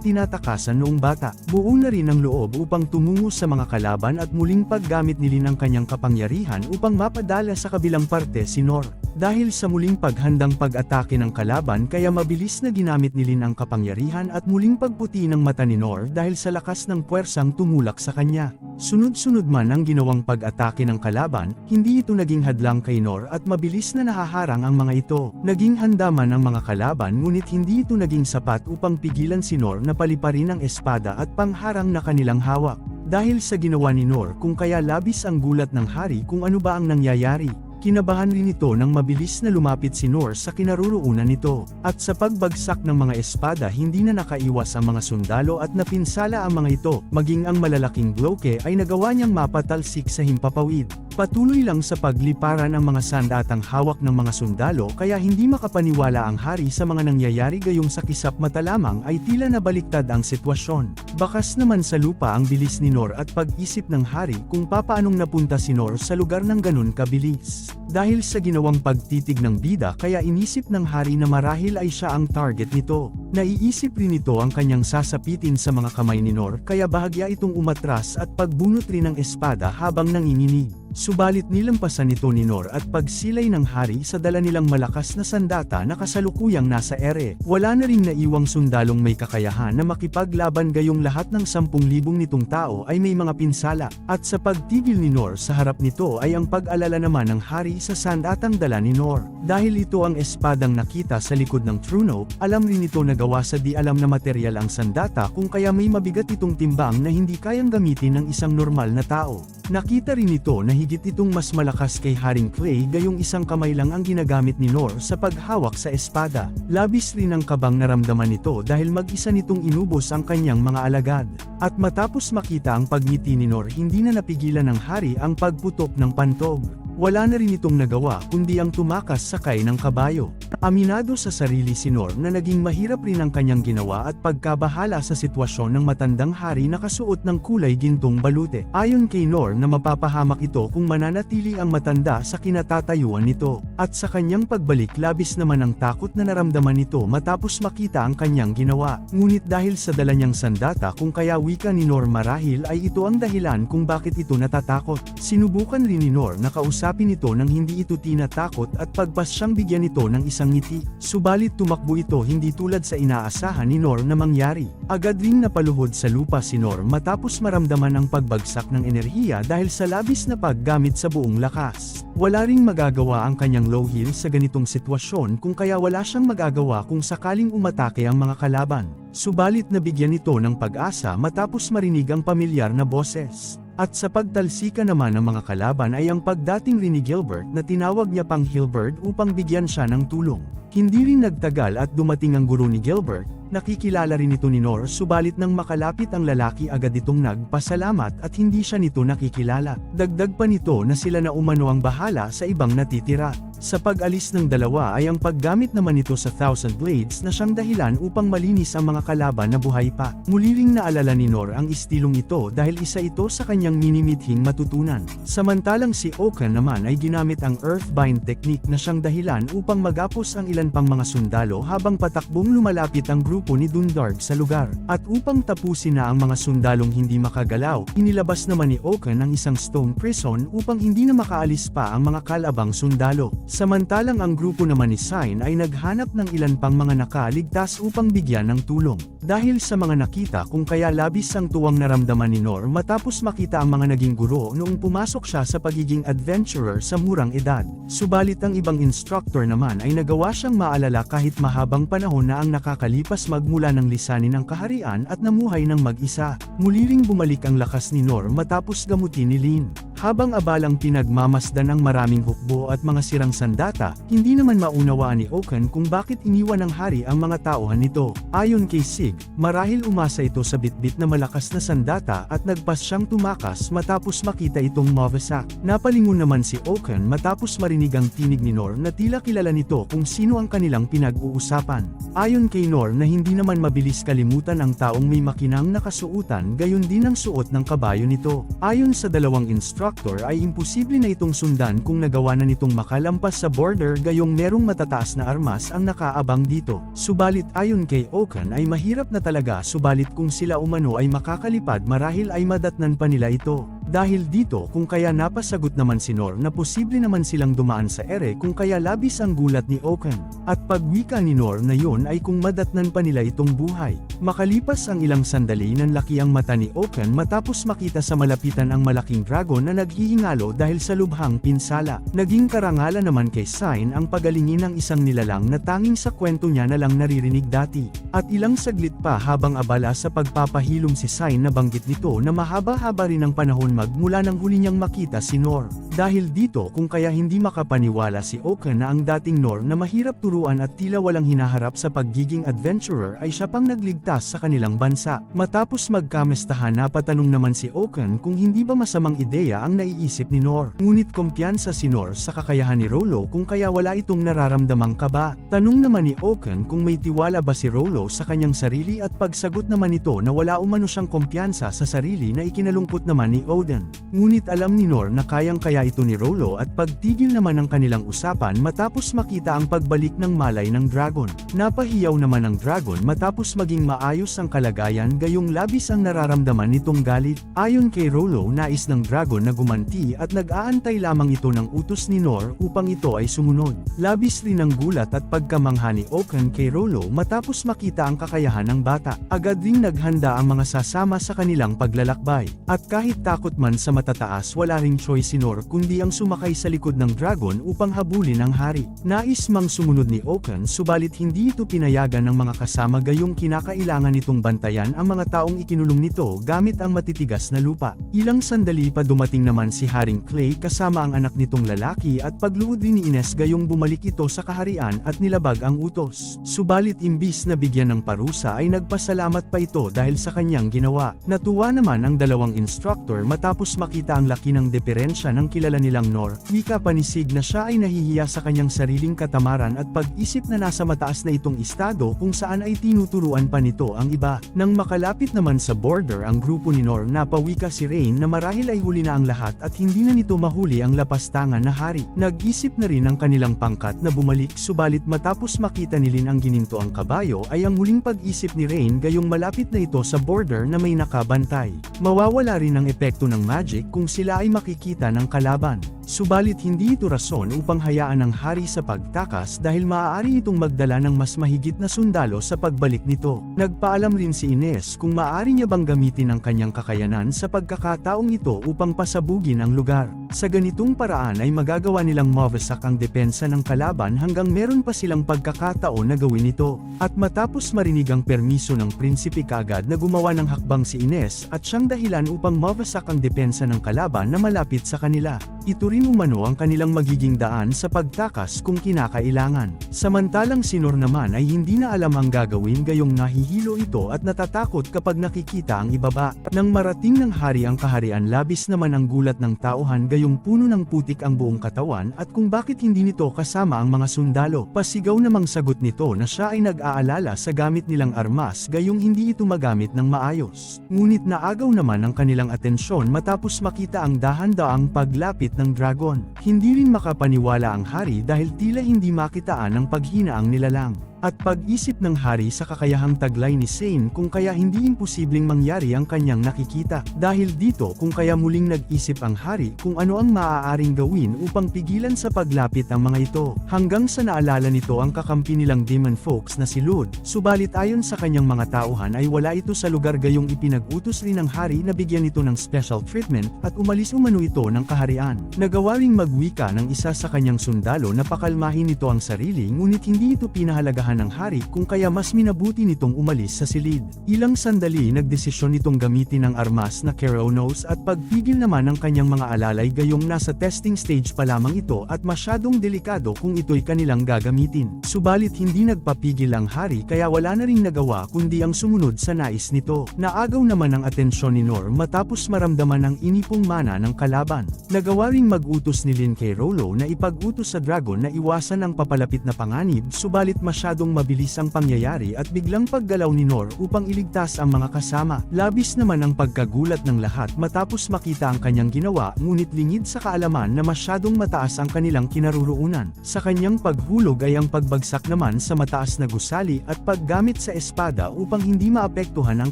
tinatakasan noong bata. Buo na rin ang loob upang tumungo sa mga kalaban at muling paggamit ni Lin ang kanyang kapangyarihan upang mapadala sa kabilang parte si Nor. Dahil sa muling paghandang pag-atake ng kalaban kaya mabilis na ginamit ni Lin ang kapangyarihan at muling pagputi ng mata ni Nor dahil sa lakas ng puwersang tumulak sa kanya. Sunod-sunod man ang ginawang pag-atake ng kalaban, hindi ito naging hadlang kay Nor at mabilis na nahaharang ang mga ito. Naging handa man ang mga kalaban ngunit hindi ito naging sapat upang pigilan si Nor na paliparin ang espada at pangharang na kanilang hawak. Dahil sa ginawa ni Nor kung kaya labis ang gulat ng hari kung ano ba ang nangyayari. Kinabahan rin ito nang mabilis na lumapit si Nor sa kinaroroonan nito, at sa pagbagsak ng mga espada hindi na nakaiwas ang mga sundalo at napinsala ang mga ito, maging ang malalaking bloke ay nagawa niyang mapatalsik sa himpapawid. Patuloy lang sa pagliparan ang mga sandatang hawak ng mga sundalo kaya hindi makapaniwala ang hari sa mga nangyayari, gayong sa kisap mata lamang ay tila nabaliktad ang sitwasyon. Bakas naman sa lupa ang bilis ni Nor at pag-isip ng hari kung papaanong napunta si Nor sa lugar ng ganun kabilis. Dahil sa ginawang pagtitig ng bida kaya inisip ng hari na marahil ay siya ang target nito. Naiisip rin ito ang kanyang sasapitin sa mga kamay ni Nor kaya bahagya itong umatras at pagbunot rin ng espada habang nanginginig. Subalit nilampasan nito ni Nor at pagsilay ng hari sa dala nilang malakas na sandata na kasalukuyang nasa ere. Wala na ring naiwang sundalong may kakayahan na makipaglaban, gayong lahat ng 10,000 nitong tao ay may mga pinsala, at sa pagtigil ni Nor sa harap nito ay ang pag-alala naman ng hari sa sandatang dala ni Nor. Dahil ito ang espadang nakita sa likod ng Truno, alam rin ito na gawa sa di alam na materyal ang sandata kung kaya may mabigat itong timbang na hindi kayang gamitin ng isang normal na tao. Nakita rin ito na higit itong mas malakas kay Haring Clay, gayong isang kamay lang ang ginagamit ni Nor sa paghawak sa espada. Labis rin ang kabang naramdaman nito dahil mag-isa nitong inubos ang kanyang mga alagad. At matapos makita ang pagngiti ni Nor, hindi na napigilan ng hari ang pagputok ng pantog. Wala na rin itong nagawa kundi ang tumakas sakay ng kabayo. Aminado sa sarili si Nor na naging mahirap rin ang kanyang ginawa at pagkabahala sa sitwasyon ng matandang hari na kasuot ng kulay gintong balute. Ayon kay Nor na mapapahamak ito kung mananatili ang matanda sa kinatatayuan nito. At sa kanyang pagbalik, labis naman ang takot na naramdaman nito matapos makita ang kanyang ginawa. Ngunit dahil sa dala niyang sandata, kung kaya wika ni Nor marahil ay ito ang dahilan kung bakit ito natatakot. Sinubukan rin ni Nor na kausapin ito nang hindi ito tinatakot at pagpas siyang bigyan ito ng isang ngiti. Subalit tumakbo ito hindi tulad sa inaasahan ni Nor na mangyari. Agad ring napaluhod sa lupa si Nor matapos maramdaman ang pagbagsak ng enerhiya dahil sa labis na paggamit sa buong lakas. Wala ring magagawa ang kanyang low heel sa ganitong sitwasyon kung kaya wala siyang magagawa kung sakaling umatake ang mga kalaban. Subalit nabigyan ito ng pag-asa matapos marinig ang pamilyar na boses. At sa pagtalsika naman ng mga kalaban ay ang pagdating rin ni Gilbert na tinawag niya pang Hilbert upang bigyan siya ng tulong. Hindi rin nagtagal at dumating ang guro ni Gilbert. Nakikilala rin ito ni Nor, subalit nang makalapit ang lalaki agad itong nagpasalamat at hindi siya nito nakikilala. Dagdag pa nito na sila na umano ang bahala sa ibang natitira. Sa pag-alis ng dalawa ay ang paggamit naman nito sa Thousand Blades na siyang dahilan upang malinis ang mga kalaban na buhay pa. Muli ring naalala ni Nor ang istilong ito dahil isa ito sa kanyang minimithing matutunan. Samantalang si Oka naman ay ginamit ang Earthbind technique na siyang dahilan upang magapos ang ilan pang mga sundalo habang patakbong lumalapit ang grupo ni Dundarg sa lugar. At upang tapusin na ang mga sundalong hindi makagalaw, inilabas naman ni Oka ang isang stone prison upang hindi na makaalis pa ang mga kalabang sundalo. Samantalang ang grupo naman ni Sign ay naghanap ng ilan pang mga nakaligtas upang bigyan ng tulong. Dahil sa mga nakita kung kaya labis ang tuwang naramdaman ni Nor matapos makita ang mga naging guro noong pumasok siya sa pagiging adventurer sa murang edad. Subalit ang ibang instructor naman ay nagawa siyang maalala kahit mahabang panahon na ang nakakalipas magmula ng lisanin ng kaharian at namuhay ng mag-isa. Muli ring bumalik ang lakas ni Nor matapos gamutin ni Lin. Habang abalang pinagmamasdan ang maraming hukbo at mga sirang sandata, hindi naman maunawaan ni Oaken kung bakit iniwan ng hari ang mga tauhan nito. Ayon kay Sig, marahil umasa ito sa bitbit na malakas na sandata at nagpas siyang tumakas matapos makita itong Movesak. Napalingon naman si Oaken matapos marinig ang tinig ni Nor na tila kilala nito kung sino ang kanilang pinag-uusapan. Ayon kay Nor na hindi naman mabilis kalimutan ang taong may makinang nakasuutan gayon din ang suot ng kabayo nito. Ayon sa dalawang instructor ay imposible na itong sundan kung nagawa na nitong makalampas sa border gayong merong matataas na armas ang nakaabang dito. Subalit ayon kay Oaken ay mahirap na talaga subalit kung sila umano ay makakalipad marahil ay madatnan pa nila ito. Dahil dito kung kaya napasagot naman si Nor na posible naman silang dumaan sa ere kung kaya labis ang gulat ni Oaken. At pagwika ni Nor na yun ay kung madatnan pa nila itong buhay. Makalipas ang ilang sandali nanlaki ang mata ni Oaken matapos makita sa malapitan ang malaking dragon na naghihingalo dahil sa lubhang pinsala. Naging karangalan naman kay Sign ang pagalingin ng isang nilalang na tanging sa kwento niya na lang naririnig dati. At ilang saglit pa habang abala sa pagpapahilom si Sign nabanggit nito na mahaba-haba rin ang panahon magmula nang huli niyang makita si Nor. Dahil dito kung kaya hindi makapaniwala si Oaken na ang dating Nor na mahirap turuan at tila walang hinaharap sa pagiging adventurer ay siya pang nagligtas sa kanilang bansa. Matapos magkamestahan napatanong naman si Oaken kung hindi ba masamang ideya ang naiisip ni Nor. Ngunit kumpiyansa si Nor sa kakayahan ni Rollo kung kaya wala itong nararamdamang kaba. Tanong naman ni Oaken kung may tiwala ba si Rollo sa kanyang sarili at pagsagot naman nito na wala umano siyang kumpiyansa sa sarili na ikinalungkot naman ni Oden. Ngunit alam ni Nor na kayang-kaya ito ni Rollo at pagtigil naman ang kanilang usapan matapos makita ang pagbalik ng malay ng dragon. Napahiyaw naman ang dragon matapos maging maayos ang kalagayan gayong labis ang nararamdaman nitong galit. Ayon kay Rollo nais ng dragon na gumanti at nag-aantay lamang ito ng utos ni Nor upang ito ay sumunod. Labis rin ang gulat at pagkamangha ni Oaken kay Rollo matapos makita ang kakayahan ng bata. Agad ring naghanda ang mga sasama sa kanilang paglalakbay. At kahit takot man sa matataas wala ring choice si Nor kundi ang sumakay sa likod ng dragon upang habulin ang hari. Nais mang sumunod ni Oaken subalit hindi ito pinayagan ng mga kasama gayong kinakailangan nitong bantayan ang mga taong ikinulong nito gamit ang matitigas na lupa. Ilang sandali pa dumating naman si Haring Clay kasama ang anak nitong lalaki at pagluhod din ni Ines gayong bumalik ito sa kaharian at nilabag ang utos. Subalit imbis na bigyan ng parusa ay nagpasalamat pa ito dahil sa kanyang ginawa. Natuwa naman ang dalawang instructor matapos makita ang laki ng diferensya ng kilala nilang Nor. Wika pa ni Sig na siya ay nahihiya sa kanyang sariling katamaran at pag-isip na nasa mataas na itong estado kung saan ay tinuturuan pa nito ang iba. Nang makalapit naman sa border ang grupo ni Nor napawika si Rain na marahil ay huli na ang lahat at hindi na nito mahuli ang lapastangan na hari. Nag-isip na rin ang kanilang pangkat na bumalik subalit matapos makita ni Lin ang gininto ang kabayo ay ang huling pag-isip ni Rain gayong malapit na ito sa border na may nakabantay. Mawawala rin ang epekto ng magic kung sila ay makikita ng kalaban. Subalit hindi ito rason upang hayaan ang hari sa pagtakas dahil maaari itong magdala ng mas mahigit na sundalo sa pagbalik nito. Nagpaalam rin si Ines kung maaari niya bang gamitin ang kanyang kakayanan sa pagkakataong ito upang pasabugin ang lugar. Sa ganitong paraan ay magagawa nilang mawasak ang depensa ng kalaban hanggang meron pa silang pagkakataon na gawin ito. At matapos marinig ang permiso ng prinsipe kaagad na gumawa ng hakbang si Ines at siyang dahilan upang mawasak ang depensa ng kalaban na malapit sa kanila. Ito rin umano ang kanilang magiging daan sa pagtakas kung kinakailangan. Samantalang si Nor naman ay hindi na alam ang gagawin gayong nahihilo ito at natatakot kapag nakikita ang ibaba. Nang marating ng hari ang kaharian labis naman ang gulat ng tauhan gayong puno ng putik ang buong katawan at kung bakit hindi nito kasama ang mga sundalo. Pasigaw namang sagot nito na siya ay nag-aalala sa gamit nilang armas gayong hindi ito magamit ng maayos. Ngunit naagaw naman ang kanilang atensyon matapos makita ang dahan-daang paglapit ng dragon. Hindi rin makapaniwala ang hari dahil tila hindi makitaan ang paghina ang nilalang. At pag-isip ng hari sa kakayahang taglay ni Shane kung kaya hindi imposibleng mangyari ang kanyang nakikita. Dahil dito kung kaya muling nag-isip ang hari kung ano ang maaaring gawin upang pigilan sa paglapit ang mga ito. Hanggang sa naalala nito ang kakampi nilang demon folks na si Lud, subalit ayon sa kanyang mga tauhan ay wala ito sa lugar gayong ipinag-utos rin ng hari na bigyan ito ng special treatment at umalis umano ito ng kaharian. Nagawa ring magwika ng isa sa kanyang sundalo na pakalmahin nito ang sarili ngunit hindi ito pinahalagahan ng hari kung kaya mas minabuti nitong umalis sa silid. Ilang sandali nagdesisyon nitong gamitin ang armas na Keronos at pagpigil naman ang kanyang mga alalay gayong nasa testing stage pa lamang ito at masyadong delikado kung ito'y kanilang gagamitin. Subalit hindi nagpapigil ang hari kaya wala na ring nagawa kundi ang sumunod sa nais nito. Naagaw naman ang atensyon ni Nor matapos maramdaman ang inipong mana ng kalaban. Nagawa ring mag-utos ni Lin kay Rolo na ipag-utos sa dragon na iwasan ang papalapit na panganib subalit masyadong mabilis ang pangyayari at biglang paggalaw ni Nor upang iligtas ang mga kasama. Labis naman ang pagkagulat ng lahat matapos makita ang kanyang ginawa ngunit lingid sa kaalaman na masyadong mataas ang kanilang kinaroroonan. Sa kanyang paghulog ay ang pagbagsak naman sa mataas na gusali at paggamit sa espada upang hindi maapektuhan ang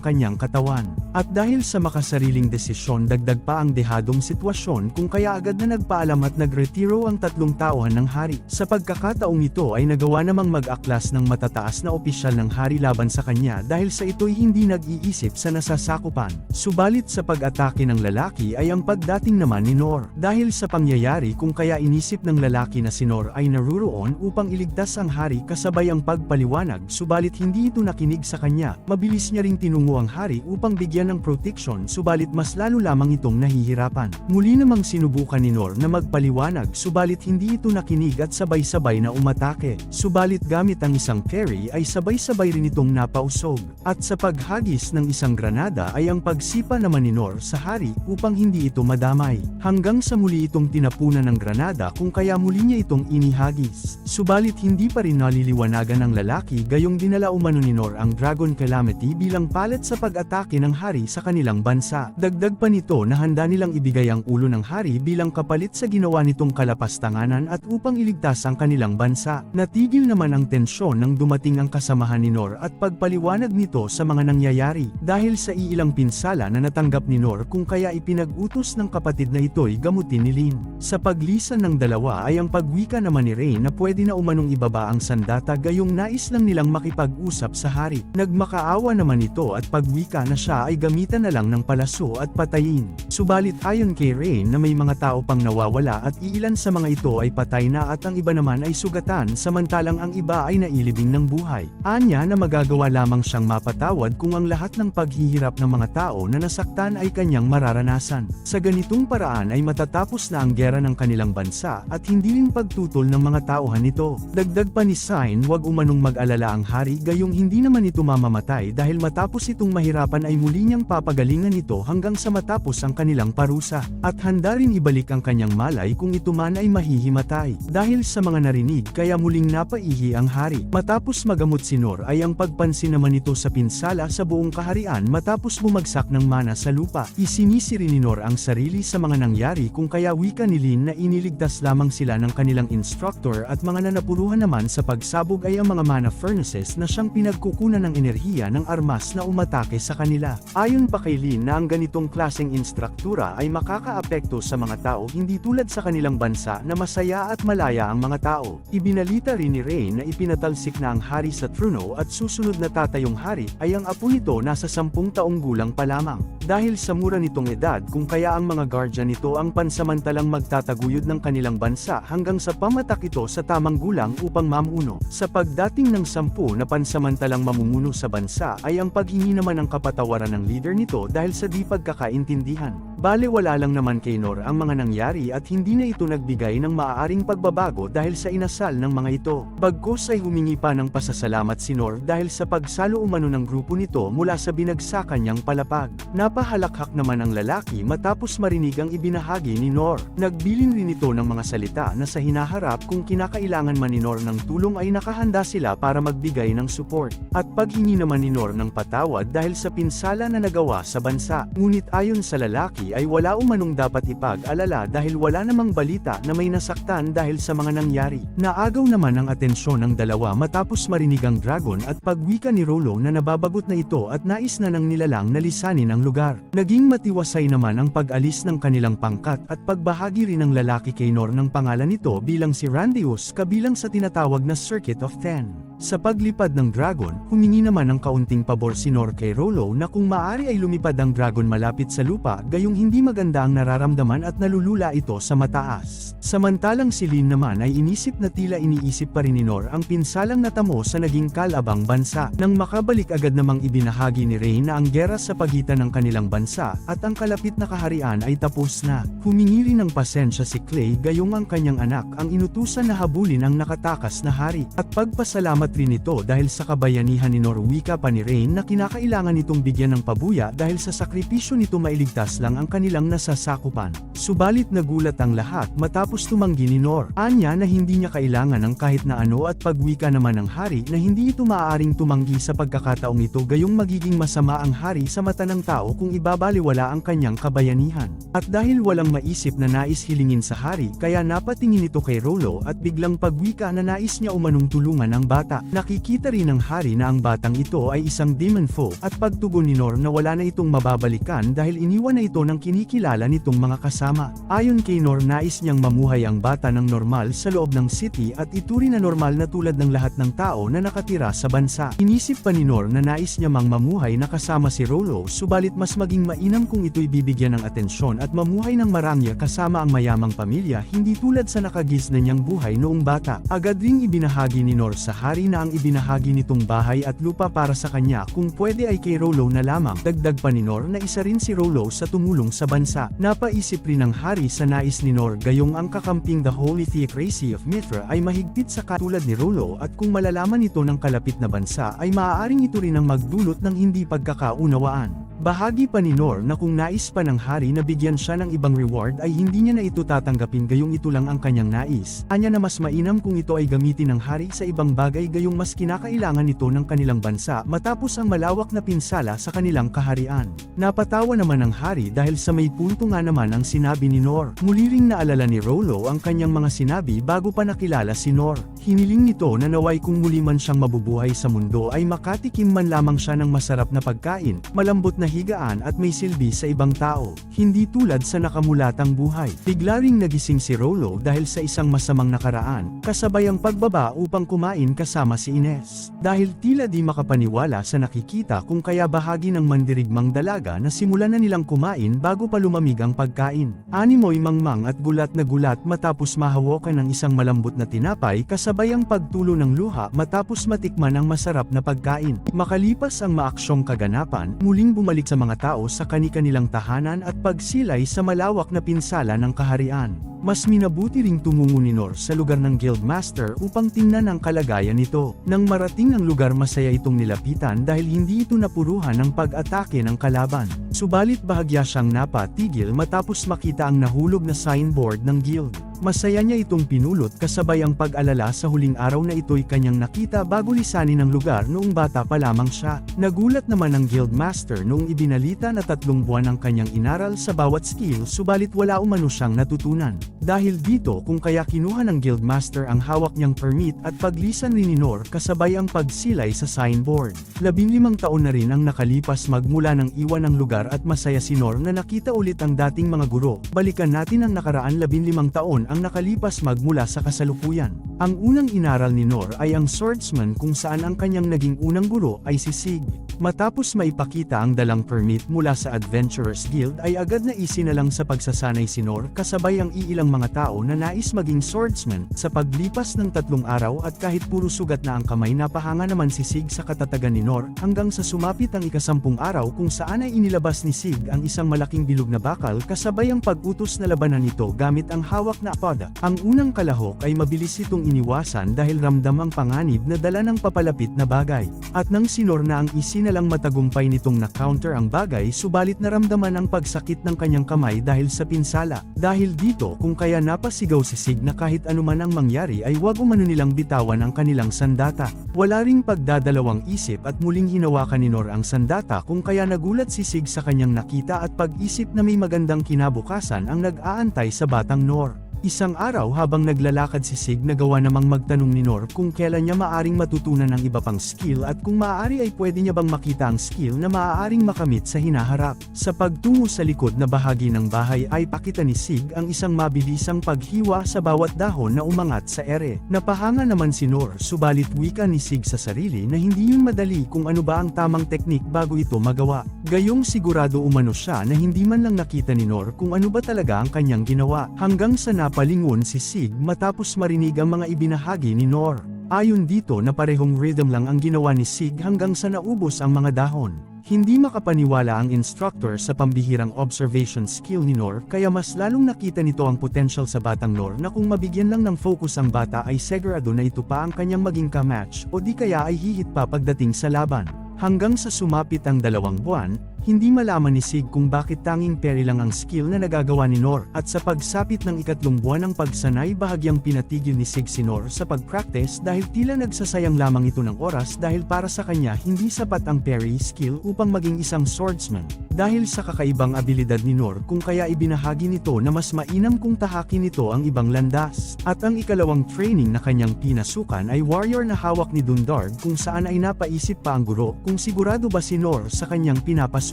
kanyang katawan. At dahil sa makasariling desisyon dagdag pa ang dehadong sitwasyon kung kaya agad na nagpaalam at nagretiro ang tatlong tauhan ng hari. Sa pagkakataong ito ay nagawa namang mag-aklas ng matataas na opisyal ng hari laban sa kanya dahil sa ito'y hindi nag-iisip sa nasasakupan. Subalit sa pag-atake ng lalaki ay ang pagdating naman ni Nor. Dahil sa pangyayari kung kaya inisip ng lalaki na si Nor ay naruroon upang iligtas ang hari kasabay ang pagpaliwanag subalit hindi ito nakinig sa kanya. Mabilis niya ring tinungo ang hari upang bigyan ng protection subalit mas lalo lamang itong nahihirapan. Muli namang sinubukan ni Nor na magpaliwanag subalit hindi ito nakinig at sabay-sabay na umatake. Subalit gamit ang isang parry ay sabay-sabay rin itong napausog. At sa paghagis ng isang granada ay ang pagsipa naman ni Nor sa hari upang hindi ito madamay. Hanggang sa muli itong tinapunan ng granada kung kaya muli niya itong inihagis. Subalit hindi pa rin naliliwanagan ng lalaki gayong dinala umano ni Nor ang Dragon Calamity bilang palat sa pag-atake ng hari sa kanilang bansa. Dagdag pa nito na handa nilang ibigay ang ulo ng hari bilang kapalit sa ginawa nitong kalapastanganan at upang iligtas ang kanilang bansa. Natigil naman ang tensyon nang dumating ang kasamahan ni Nor at pagpaliwanag nito sa mga nangyayari. Dahil sa iilang pinsala na natanggap ni Nor kung kaya ipinag-utos ng kapatid na ito'y gamutin ni Lin. Sa paglisan ng dalawa ay ang pagwika naman ni Rain na pwede na umanong ibaba ang sandata gayong nais lang nilang makipag-usap sa hari. Nagmakaawa naman ito at pagwika na siya ay gamitan na lang ng palaso at patayin. Subalit ayon kay Rain na may mga tao pang nawawala at iilan sa mga ito ay patay na at ang iba naman ay sugatan samantalang ang iba ay nailibing ng buhay. Anya na magagawa lamang siyang mapatawad kung ang lahat ng paghihirap ng mga tao na nasaktan ay kanyang mararanasan. Sa ganitong paraan ay matatapos na ang gera ng kanilang bansa at hindi rin pagtutol ng mga tauhan nito. Dagdag pa ni Sign wag umanong mag-alala ang hari gayong hindi naman ito mamamatay dahil matapos itong mahirapan ay muli niyang papagalingan ito hanggang sa matapos ang kanilang parusa. At handa rin ibalik ang kanyang malay kung ito man ay mahihimatay. Dahil sa mga narinig kaya muling napaihi ang hari. Matapos magamot si Nor ay ang pagpansin naman ito sa pinsala sa buong kaharian matapos bumagsak ng mana sa lupa. Isinisiri ni Nor ang sarili sa mga nangyari kung kaya wika ni Lin na iniligtas lamang sila ng kanilang instructor at mga nanapuruhan naman sa pagsabog ay ang mga mana furnaces na siyang pinagkukunan ng enerhiya ng armas na umatake sa kanila. Ayon pa kay Lin na ang ganitong klaseng instruktura ay makakaapekto sa mga tao hindi tulad sa kanilang bansa na masaya at malaya ang mga tao. Ibinalita rin ni Rain na ipinatalsik na ang hari sa trono at susunod na tatayong hari ay ang apo nito nasa 10 taong gulang pa lamang. Dahil sa mura nitong edad kung kaya ang mga guardian nito ang pansamantalang magtataguyod ng kanilang bansa hanggang sa pamatak ito sa tamang gulang upang mamuno. Sa pagdating ng 10 na pansamantalang mamumuno sa bansa ay ang paghingi naman ng kapatawaran ng leader nito dahil sa di pagkakaintindihan. Bale wala lang naman kay Nor ang mga nangyari at hindi na ito nagbigay ng maaaring pagbabago dahil sa inasal ng mga ito. Bagkus ay humingi pa ng pasasalamat si Nor dahil sa pagsalo umano ng grupo nito mula sa binagsakan niyang palapag. Napahalakhak naman ang lalaki matapos marinig ang ibinahagi ni Nor. Nagbilin rin ito ng mga salita na sa hinaharap kung kinakailangan man ni Nor ng tulong ay nakahanda sila para magbigay ng support. At paghingi naman ni Nor ng patawad dahil sa pinsala na nagawa sa bansa. Ngunit ayon sa lalaki Clay ay wala umanong dapat ipag-alala dahil wala namang balita na may nasaktan dahil sa mga nangyari. Naagaw naman ang atensyon ng dalawa matapos marinig ang dragon at pagwika ni Rollo na nababagot na ito at nais na ng nilalang na lisanin ang lugar. Naging matiwasay naman ang pag-alis ng kanilang pangkat at pagbahagi rin ng lalaki kay Nor ng pangalan nito bilang si Randeus kabilang sa tinatawag na Circuit of Ten. Sa paglipad ng dragon, humingi naman ng kaunting pabor si Nor kay Rollo na kung maaari ay lumipad ang dragon malapit sa lupa gayong hindi maganda ang nararamdaman at nalulula ito sa mataas. Samantalang si Lin naman ay inisip na tila iniisip pa rin ni Nor ang pinsalang natamo sa naging kalabang bansa. Nang makabalik agad namang ibinahagi ni Rain na ang gera sa pagitan ng kanilang bansa at ang kalapit na kaharian ay tapos na. Humingi rin ng pasensya si Clay gayong ang kanyang anak ang inutusan na habulin ang nakatakas na hari at pagpasalamat rin ito dahil sa kabayanihan ni Nor. Wika pa ni Rain na kinakailangan itong bigyan ng pabuya dahil sa sakripisyo nito mailigtas lang ang kanilang nasasakupan. Subalit nagulat ang lahat matapos tumanggi ni Nor. Anya na hindi niya kailangan ng kahit na ano at pagwika naman ng hari na hindi ito maaaring tumanggi sa pagkakataong ito gayong magiging masama ang hari sa mata ng tao kung ibabaliwala ang kanyang kabayanihan. At dahil walang maisip na nais hilingin sa hari kaya napatingin ito kay Rollo at biglang pagwika na nais niya umanong tulungan ang bata. Nakikita rin ng hari na ang batang ito ay isang demon foe at pagtugon ni Nor na wala na itong mababalikan dahil iniwan na ito ng kinikilala nitong mga kasama. Ayon kay Nor nais niyang mamuhay ang bata ng normal sa loob ng city at ituring na normal na tulad ng lahat ng tao na nakatira sa bansa. Inisip pa ni Nor na nais niya mang mamuhay na kasama si Rollo subalit mas maging mainam kung ito'y bibigyan ng atensyon at mamuhay ng marangya kasama ang mayamang pamilya hindi tulad sa nakagisna niyang buhay noong bata. Agad ring ibinahagi ni Nor sa hari na ang ibinahagi nitong bahay at lupa para sa kanya kung pwede ay kay Rollo na lamang. Dagdag pa ni Nor na isa rin si Rollo sa tumulong sa bansa. Napaisip rin ng hari sa nais ni Nor gayong ang kakamping the Holy Theocracy of Mithra ay mahigpit sa katulad ni Rollo at kung malalaman ito ng kalapit na bansa ay maaaring ito rin ang magdulot ng hindi pagkakaunawaan. Bahagi pa ni Nor na kung nais pa ng hari na bigyan siya ng ibang reward ay hindi niya na ito tatanggapin gayong ito lang ang kanyang nais. Anya na mas mainam kung ito ay gamitin ng hari sa ibang bagay gayong mas kinakailangan nito ng kanilang bansa matapos ang malawak na pinsala sa kanilang kaharian. Napatawa naman ang hari dahil sa may punto nga naman ang sinabi ni Nor. Muli ring naalala ni Rollo ang kanyang mga sinabi bago pa nakilala si Nor. Hiniling nito na naway kung muli man siyang mabubuhay sa mundo ay makatikim man lamang siya ng masarap na pagkain, malambot na higaan at may silbi sa ibang tao, hindi tulad sa nakamulatang buhay. Bigla ring nagising si Rollo dahil sa isang masamang nakaraan, kasabay ang pagbaba upang kumain kasama si Ines. Dahil tila di makapaniwala sa nakikita kung kaya bahagi ng mandirigmang dalaga na simulan na nilang kumain bago pa lumamig ang pagkain. Animoy mangmang at gulat na gulat matapos mahawakan ng isang malambot na tinapay kasabay ang pagtulo ng luha matapos matikman ang masarap na pagkain. Makalipas ang maaksyong kaganapan, muling bumalik sa mga tao sa kani-kanilang tahanan at pagsilay sa malawak na pinsala ng kaharian. Mas minabuti ring tumungo ni Nor sa lugar ng Guildmaster upang tingnan ang kalagayan nito. Nang marating ang lugar masaya itong nilapitan dahil hindi ito napuruhan ng pag-atake ng kalaban. Subalit bahagya siyang napatigil matapos makita ang nahulog na signboard ng guild. Masaya niya itong pinulot kasabay ang pag-alala sa huling araw na ito'y kanyang nakita bago lisanin ang lugar noong bata pa lamang siya. Nagulat naman ang Guildmaster noong ibinalita na 3 buwan ang kanyang inaral sa bawat skill subalit wala umano siyang natutunan. Dahil dito kung kaya kinuha ng Guildmaster ang hawak niyang permit at paglisan rin ni Nor kasabay ang pagsilay sa signboard. 15 taon na rin ang nakalipas magmula ng iwan ng lugar at masaya si Nor na nakita ulit ang dating mga guro. Balikan natin ang nakaraan 15 taon ang nakalipas magmula sa kasalukuyan. Ang unang inaral ni Nor ay ang swordsman kung saan ang kanyang naging unang guro ay si Sig. Matapos maipakita ang dalang permit mula sa Adventurers Guild ay agad na isinalang sa pagsasanay si Nor kasabay ang iilang mga tao na nais maging swordsman. Sa paglipas ng 3 araw at kahit puro sugat na ang kamay napahanga naman si Sig sa katatagan ni Nor hanggang sa sumapit ang 10 araw kung saan ay inilabas ni Sig ang isang malaking bilog na bakal kasabay ang pag-utos na labanan nito gamit ang hawak na espada. Ang unang kalahok ay mabilis itong iniwasan dahil ramdam ang panganib na dala ng papalapit na bagay. At nang si Nor na ang isinalang matagumpay nitong na-counter ang bagay subalit naramdaman ang pagsakit ng kanyang kamay dahil sa pinsala. Dahil dito kung kaya napasigaw si Sig na kahit anuman ang mangyari ay wag umano nilang bitawan ang kanilang sandata. Wala ring pagdadalawang isip at muling hinawakan ni Nor ang sandata kung kaya nagulat si Sig sa kanyang nakita at pag-isip na may magandang kinabukasan ang nag-aantay sa batang Nor. Isang araw habang naglalakad si Sig nagawa namang magtanong ni Nor kung kailan niya maaring matutunan ng iba pang skill at kung maaari ay pwede niya bang makita ang skill na maaaring makamit sa hinaharap. Sa pagtungo sa likod na bahagi ng bahay ay pakita ni Sig ang isang mabilisang paghiwa sa bawat dahon na umangat sa ere. Napahanga naman si Nor subalit wika ni Sig sa sarili na hindi yun madali kung ano ba ang tamang teknik bago ito magawa. Gayong sigurado umano siya na hindi man lang nakita ni Nor kung ano ba talaga ang kanyang ginawa hanggang sa palingon si Sig matapos marinig ang mga ibinahagi ni Nor. Ayon dito na parehong rhythm lang ang ginawa ni Sig hanggang sa naubos ang mga dahon. Hindi makapaniwala ang instructor sa pambihirang observation skill ni Nor kaya mas lalong nakita nito ang potential sa batang Nor na kung mabigyan lang ng focus ang bata ay segurado na ito pa ang kanyang maging kamatch o di kaya ay hihit pa pagdating sa laban. Hanggang sa sumapit ang 2 buwan, hindi malaman ni Sig kung bakit tanging peri lang ang skill na nagagawa ni Nor at sa pagsapit ng 3 buwan ng pagsanay bahagyang pinatigil ni Sig si Nor sa pag-practice dahil tila nagsasayang lamang ito ng oras dahil para sa kanya hindi sapat ang parry skill upang maging isang swordsman. Dahil sa kakaibang abilidad ni Nor kung kaya ibinahagi nito na mas mainam kung tahakin nito ang ibang landas. At ang ikalawang training na kanyang pinasukan ay warrior na hawak ni Dundard kung saan ay napaisip pa ang guro kung sigurado ba si Nor sa kanyang pinapasukan.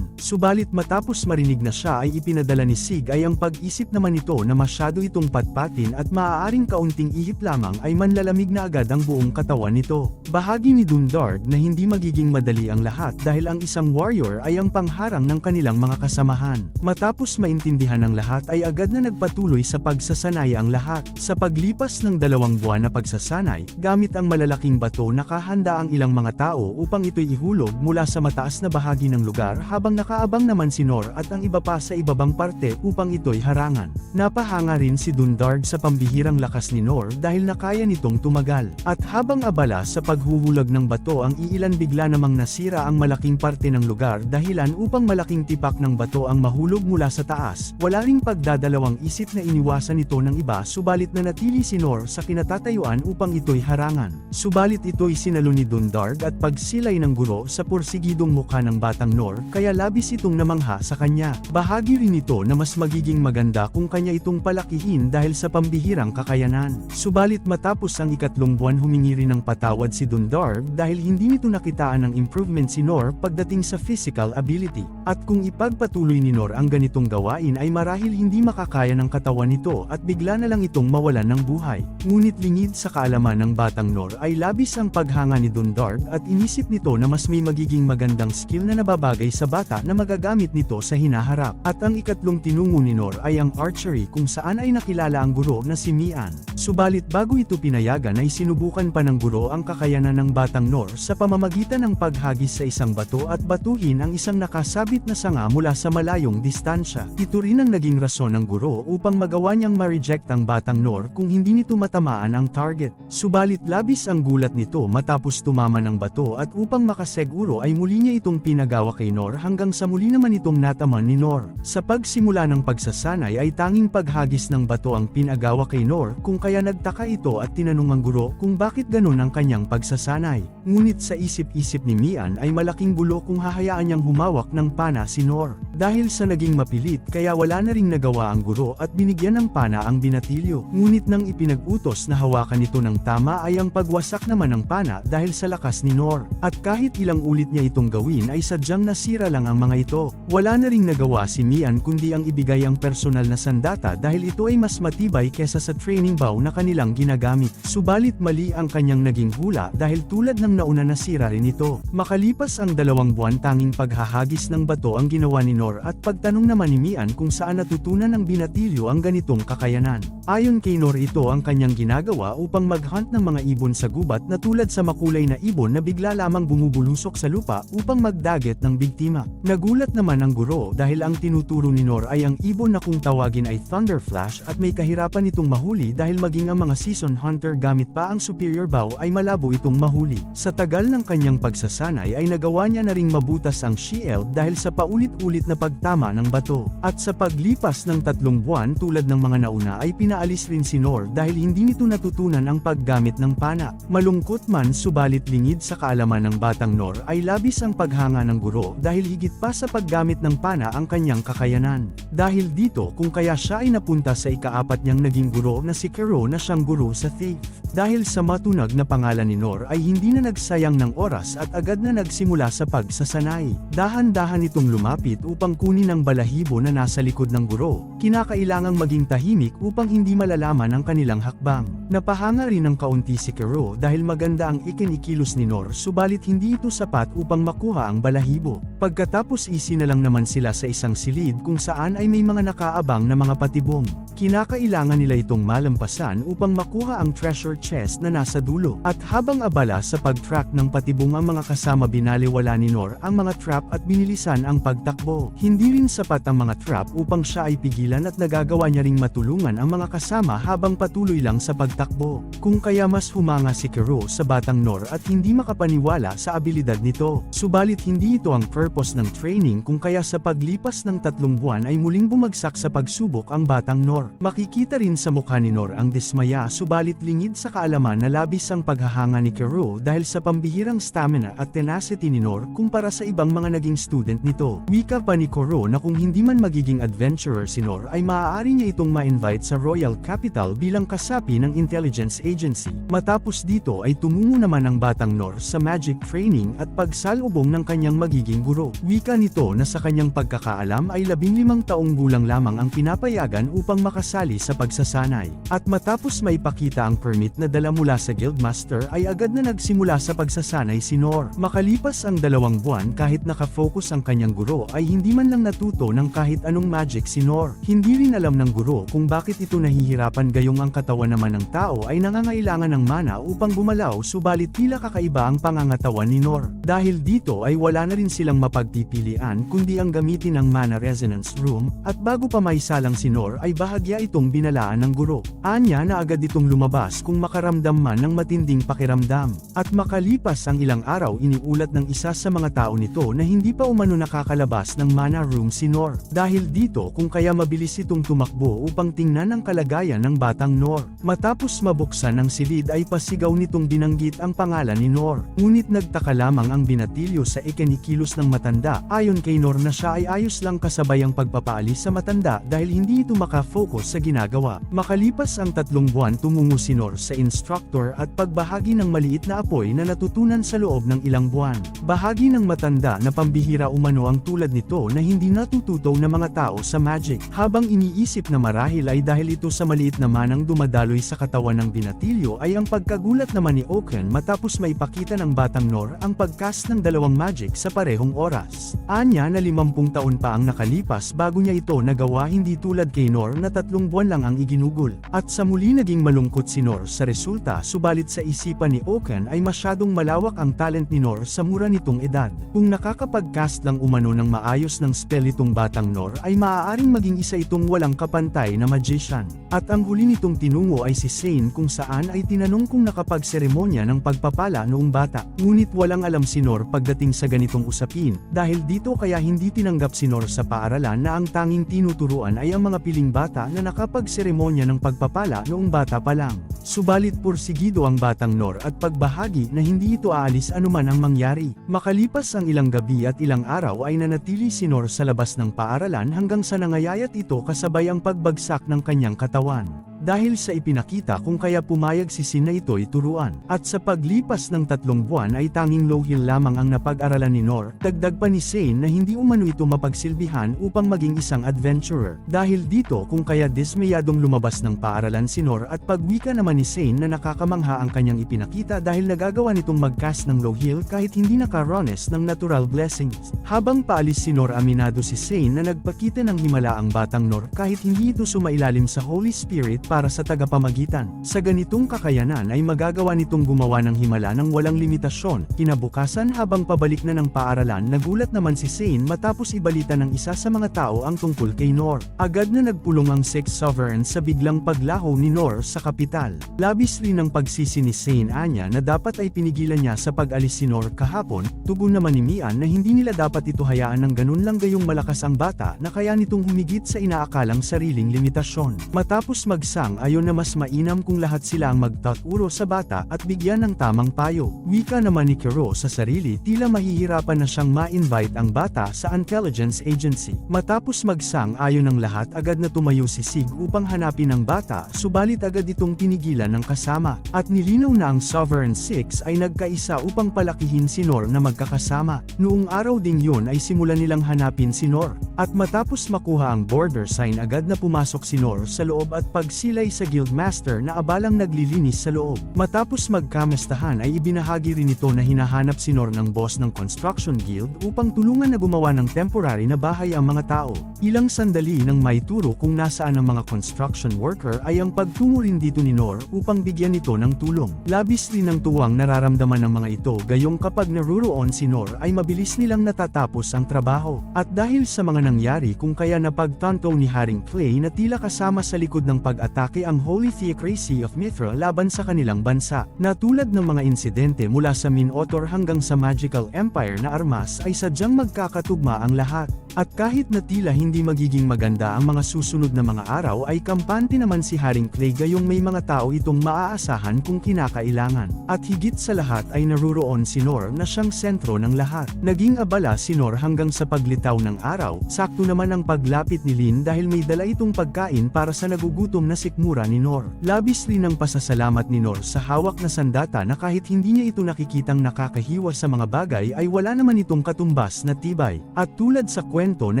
Subalit matapos marinig na siya ay ipinadala ni Sig ay ang pag-isip naman nito na masyado itong patpatin at maaaring kaunting ihip lamang ay manlalamig na agad ang buong katawan nito. Bahagi ni Dundard na hindi magiging madali ang lahat dahil ang isang warrior ay ang pangharang ng kanilang mga kasamahan. Matapos maintindihan ng lahat ay agad na nagpatuloy sa pagsasanay ang lahat. Sa paglipas ng 2 buwan na pagsasanay, gamit ang malalaking bato nakahanda ang ilang mga tao upang ito'y ihulog mula sa mataas na bahagi ng lugar habang nakaabang naman si Nor at ang iba pa sa ibabang parte upang ito'y harangan. Napahanga rin si Dundard sa pambihirang lakas ni Nor dahil nakaya nitong tumagal. At habang abala sa paghuhulag ng bato ang iilan bigla namang nasira ang malaking parte ng lugar dahilan upang malaking tipak ng bato ang mahulog mula sa taas. Wala ring pagdadalawang isip na iniwasan ito ng iba subalit nanatili si Nor sa kinatatayuan upang ito'y harangan. Subalit ito'y sinalo ni Dundard at pagsilay ng guro sa pursigidong mukha ng batang Nor kaya labis itong namangha sa kanya. Bahagi rin ito na mas magiging maganda kung kanya itong palakihin dahil sa pambihirang kakayanan. Subalit matapos ang 3 buwan humingi rin ng patawad si Dundard dahil hindi nito nakitaan ng improvement si Nor pagdating sa physical ability. At kung ipagpatuloy ni Nor ang ganitong gawain ay marahil hindi makakaya ng katawan nito at bigla na lang itong mawalan ng buhay. Ngunit lingid sa kaalaman ng batang Nor ay labis ang paghanga ni Dundard at inisip nito na mas may magiging magandang skill na nababagay sa bata na magagamit nito sa hinaharap. At ang 3 tinungo ni Nor ay ang archery kung saan ay nakilala ang guro na si Mian. Subalit bago ito pinayagan ay sinubukan pa ng guro ang kakayanan ng batang Nor sa pamamagitan ng paghagis sa isang bato at batuhin ang isang nakasabit na sanga mula sa malayong distansya. Ito rin ang naging rason ng guro upang magawa niyang ma-reject ang batang Nor kung hindi nito matamaan ang target. Subalit labis ang gulat nito matapos tumama ng bato at upang makaseguro ay muli niya itong pinagawa kay Nor hanggang sa muli naman itong nataman ni Nor. Sa pagsimula ng pagsasanay ay tanging paghagis ng bato ang pinagawa kay Nor kung kaya nagtaka ito at tinanong ang guro kung bakit ganun ang kanyang pagsasanay. Ngunit sa isip-isip ni Mian ay malaking gulo kung hahayaan niyang humawak ng pana si Nor. Dahil sa naging mapilit kaya wala na ring nagawa ang guro at binigyan ng pana ang binatilyo. Ngunit nang ipinag-utos na hawakan ito ng tama ay ang pagwasak naman ng pana dahil sa lakas ni Nor. At kahit ilang ulit niya itong gawin ay sadyang nasira lang ang mga ito. Wala na ring nagawa si Mian kundi ang ibigay ang personal na sandata dahil ito ay mas matibay kesa sa training bow na kanilang ginagamit. Subalit mali ang kanyang naging hula dahil tulad ng nauna nasira rin ito. Makalipas ang 2 buwan tanging paghahagis ng bato ang ginawa ni Nor at pagtanong naman ni Mian kung saan natutunan ng binatilyo ang ganitong kakayanan. Ayon kay Nor ito ang kanyang ginagawa upang mag-hunt ng mga ibon sa gubat na tulad sa makulay na ibon na bigla lamang bumubulusok sa lupa upang magdaget ng biktima. Nagulat naman ang guro dahil ang tinuturo ni Nor ay ang ibon na kung tawagin ay Thunderflash at may kahirapan itong mahuli dahil maging ang mga season hunter gamit pa ang superior bow ay malabo itong mahuli. Sa tagal ng kanyang pagsasanay ay nagawa niya na ring mabutas ang shield dahil sa paulit-ulit na pagtama ng bato. At sa paglipas ng 3 buwan tulad ng mga nauna ay pinaalis rin si Nor dahil hindi nito natutunan ang paggamit ng pana. Malungkot man subalit lingid sa kaalaman ng batang Nor ay labis ang paghanga ng guro dahil higit pa sa paggamit ng pana ang kanyang kakayanan. Dahil dito kung kaya siya ay napunta sa ika-4 niyang naging guro na si Kero na siyang guro sa thief. Dahil sa matunag na pangalan ni Nor ay hindi na nagsayang ng oras at agad na nagsimula sa pagsasanay. Dahan-dahan itong lumapit upang kunin ang balahibo na nasa likod ng guro. Kinakailangang maging tahimik upang hindi malalaman ang kanilang hakbang. Napahanga rin ng kaunti si Kero dahil maganda ang ikinikilos ni Nor subalit hindi ito sapat upang makuha ang balahibo. Pagkatapos na lang naman sila sa isang silid kung saan ay may mga nakaabang na mga patibong. Kinakailangan nila itong malampasan upang makuha ang treasure chest na nasa dulo. At habang abala sa pag-track ng patibong ang mga kasama binaliwala ni Nor ang mga trap at binilisan ang pagtakbo. Hindi rin sapat ang mga trap upang siya ay pigilan at nagagawa niya ring matulungan ang mga kasama habang patuloy lang sa pagtakbo. Kung kaya mas humanga si Kero sa batang Nor at hindi makapaniwala sa abilidad nito. Subalit hindi ito ang purpose ng training kung kaya sa paglipas ng 3 buwan ay muling bumagsak sa pagsubok ang batang Nor. Makikita rin sa mukha ni Nor ang dismaya subalit lingid sa kaalaman na labis ang paghahanga ni Kero dahil sa pambihirang stamina at tenacity ni Nor kumpara sa ibang mga naging student nito. Wika pa ni Kero na kung hindi man magiging adventurer si Nor ay maaari niya itong ma-invite sa Royal Capital bilang kasapi ng intelligence agency. Matapos dito ay tumungo naman ang batang Nor sa magic training at pagsalubong ng kanyang magiging guro. Wika nito na sa kanyang pagkakaalam ay 15 taong gulang lamang ang pinapayagan upang makasali sa pagsasanay. At matapos maipakita ang permit na dala mula sa Guildmaster ay agad na nagsimula sa pagsasanay si Nor. Makalipas ang 2 buwan kahit nakafocus ang kanyang guro ay hindi man lang natuto ng kahit anong magic si Nor. Hindi rin alam ng guro kung bakit ito nahihirapan gayong ang katawan naman ng tao ay nangangailangan ng mana upang gumalaw subalit tila kakaiba ang pangangatawan ni Nor. Dahil dito ay wala na rin silang mapagpipilian kundi ang gamitin ang mana resonance room at bago pa maisalang si Nor ay bahagya itong binalaan ng guro. Anya na agad itong lumabas kung makaramdam man ng matinding pakiramdam. At makalipas ang ilang araw iniulat ng isa sa mga tao nito na hindi pa umano nakakalabas ng mana room si Nor. Dahil dito kung kaya mabilis itong tumakbo upang tingnan ang kalagayan ng batang Nor. Matapos mabuksan ang silid ay pasigaw nitong binanggit ang pangalan ni Nor. Ngunit nagtaka lamang ang binatilyo sa ikinikilos ng matanda. Ayon kay Nor na siya ay ayos lang kasabay ang pagpapaalis sa matanda dahil hindi ito makafocus sa ginagawa. Makalipas ang 3 buwan tumungo si Nor sa instructor at pagbahagi ng maliit na apoy na natutunan sa loob ng ilang buwan. Bahagi ng matanda na pambihira umano ang tulad nito na hindi natututo ng mga tao sa magic. Habang iniisip na marahil ay dahil ito sa maliit na manang dumadaloy sa katawan ng binatilyo ay ang pagkagulat naman ni Oaken matapos maipakita ng batang Nor ang pagcast ng 2 magic sa parehong oras. Anya na 50 taon pa ang nakalipas bago niya ito nagawa hindi tulad kay Nor na 3 buwan lang ang iginugol. At sa muli naging malungkot si Nor sa resulta subalit sa isipan ni Oaken ay masyadong malawak ang talent ni Nor sa mura nitong edad. Kung nakakapag-cast lang umano ng maayos ng spell itong batang Nor ay maaaring maging isa itong walang kapantay na magician. At ang huli nitong tinungo ay si Sane kung saan ay tinanong kung nakapagseremonya ng pagpapala noong bata. Ngunit walang alam si Nor pagdating sa ganitong usapin, dahil dito kaya hindi tinanggap si Nor sa paaralan na ang tanging tinuturuan ay ang mga piling bata na nakapagseremonya ng pagpapala noong bata pa lang. Subalit pursigido ang batang Nor at pagbahagi na hindi ito aalis anuman ang mangyari. Makalipas ang ilang gabi at ilang araw ay nanatili si Nor sa labas ng paaralan hanggang sa nangayayat ito kasabay ang pagbagsak ng kanyang katawan. Dahil sa ipinakita kung kaya pumayag si Sin na ito'y turuan. At sa paglipas ng 3 buwan ay tanging low heel lamang ang napag-aralan ni Nor. Dagdag pa ni Sane na hindi umano ito mapagsilbihan upang maging isang adventurer. Dahil dito kung kaya dismayadong lumabas ng paaralan si Nor at pagwika naman ni Sane na nakakamangha ang kanyang ipinakita dahil nagagawa nitong mag-cast ng low heel kahit hindi naka-rones ng natural blessings. Habang paalis si Nor aminado si Sane na nagpakita ng himala ang batang Nor kahit hindi ito sumailalim sa Holy Spirit para sa tagapamagitan. Sa ganitong kakayanan ay magagawa nitong gumawa ng himala ng walang limitasyon. Kinabukasan habang pabalik na ng paaralan, nagulat naman si Zane matapos ibalita ng isa sa mga tao ang tungkol kay Noor. Agad na nagpulong ang Six Sovereigns sa biglang paglaho ni Noor sa kapital. Labis rin ang pagsisi ni Zane anya na dapat ay pinigilan niya sa pag-alis si Noor kahapon. Tugon naman ni Mian na hindi nila dapat ito hayaan ng ganun lang gayong malakas ang bata na kaya nitong humigit sa inaakalang sariling limitasyon. Matapos magsang-ayon na mas mainam kung lahat sila ang magtaturo sa bata at bigyan ng tamang payo. Wika naman ni Kiro sa sarili, tila mahihirapan na siyang ma-invite ang bata sa intelligence agency. Matapos magsang-ayon ng lahat, agad na tumayo si Sig upang hanapin ang bata, subalit agad itong tinigilan ng kasama. At nilinaw na ang Sovereign Six ay nagkaisa upang palakihin si Noor na magkakasama. Noong araw ding yun ay simulan nilang hanapin si Noor. At matapos makuha ang border sign, agad na pumasok si Noor sa loob at pagsilay sa guildmaster na abalang naglilinis sa loob. Matapos magkamastahan ay ibinahagi rin ito na hinahanap si Noor ng boss ng construction guild upang tulungan na gumawa ng temporary na bahay ang mga tao. Ilang sandali nang maituro kung nasaan ang mga construction worker ay ang pagtungo rin dito ni Noor upang bigyan ito ng tulong. Labis rin ang tuwang nararamdaman ng mga ito gayong kapag naruroon si Noor ay mabilis nilang natatapos ang trabaho. At dahil sa mga nangyari kung kaya napagtanto ni Haring Clay na tila kasama sa likod ng pag-atake ang Holy Theocracy of Mithra laban sa kanilang bansa. Na tulad ng mga insidente mula sa Minotaur hanggang sa Magical Empire na armas ay sadyang magkakatugma ang lahat. At kahit na tila hindi magiging maganda ang mga susunod na mga araw ay kampante naman si Haring Clay gayong may mga tao itong maaasahan kung kinakailangan. At higit sa lahat ay naruroon si Noor na siyang sentro ng lahat. Naging abala si Noor hanggang sa paglitaw ng araw, sakto naman ang paglapit ni Lin dahil may dala itong pagkain para sa nagugutom na sikmura ni Noor. Labis rin ang pasasalamat ni Noor sa hawak na sandata na kahit hindi niya ito nakikitang nakakahiwa sa mga bagay ay wala naman itong katumbas na tibay. At tulad sa kwento na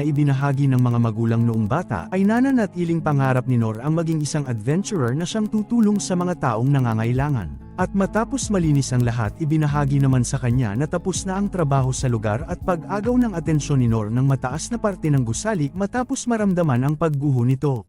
ibinahagi ng mga magulang noong bata, ay nananatiling pangarap ni Noor ang maging isang adventurer na siyang tutulong sa mga taong nangangailangan. At matapos malinis ang lahat, ibinahagi naman sa kanya na tapos na ang trabaho sa lugar at pag-agaw ng atensyon ni Noor ng mataas na parte ng gusali matapos maramdaman ang pagguho nito.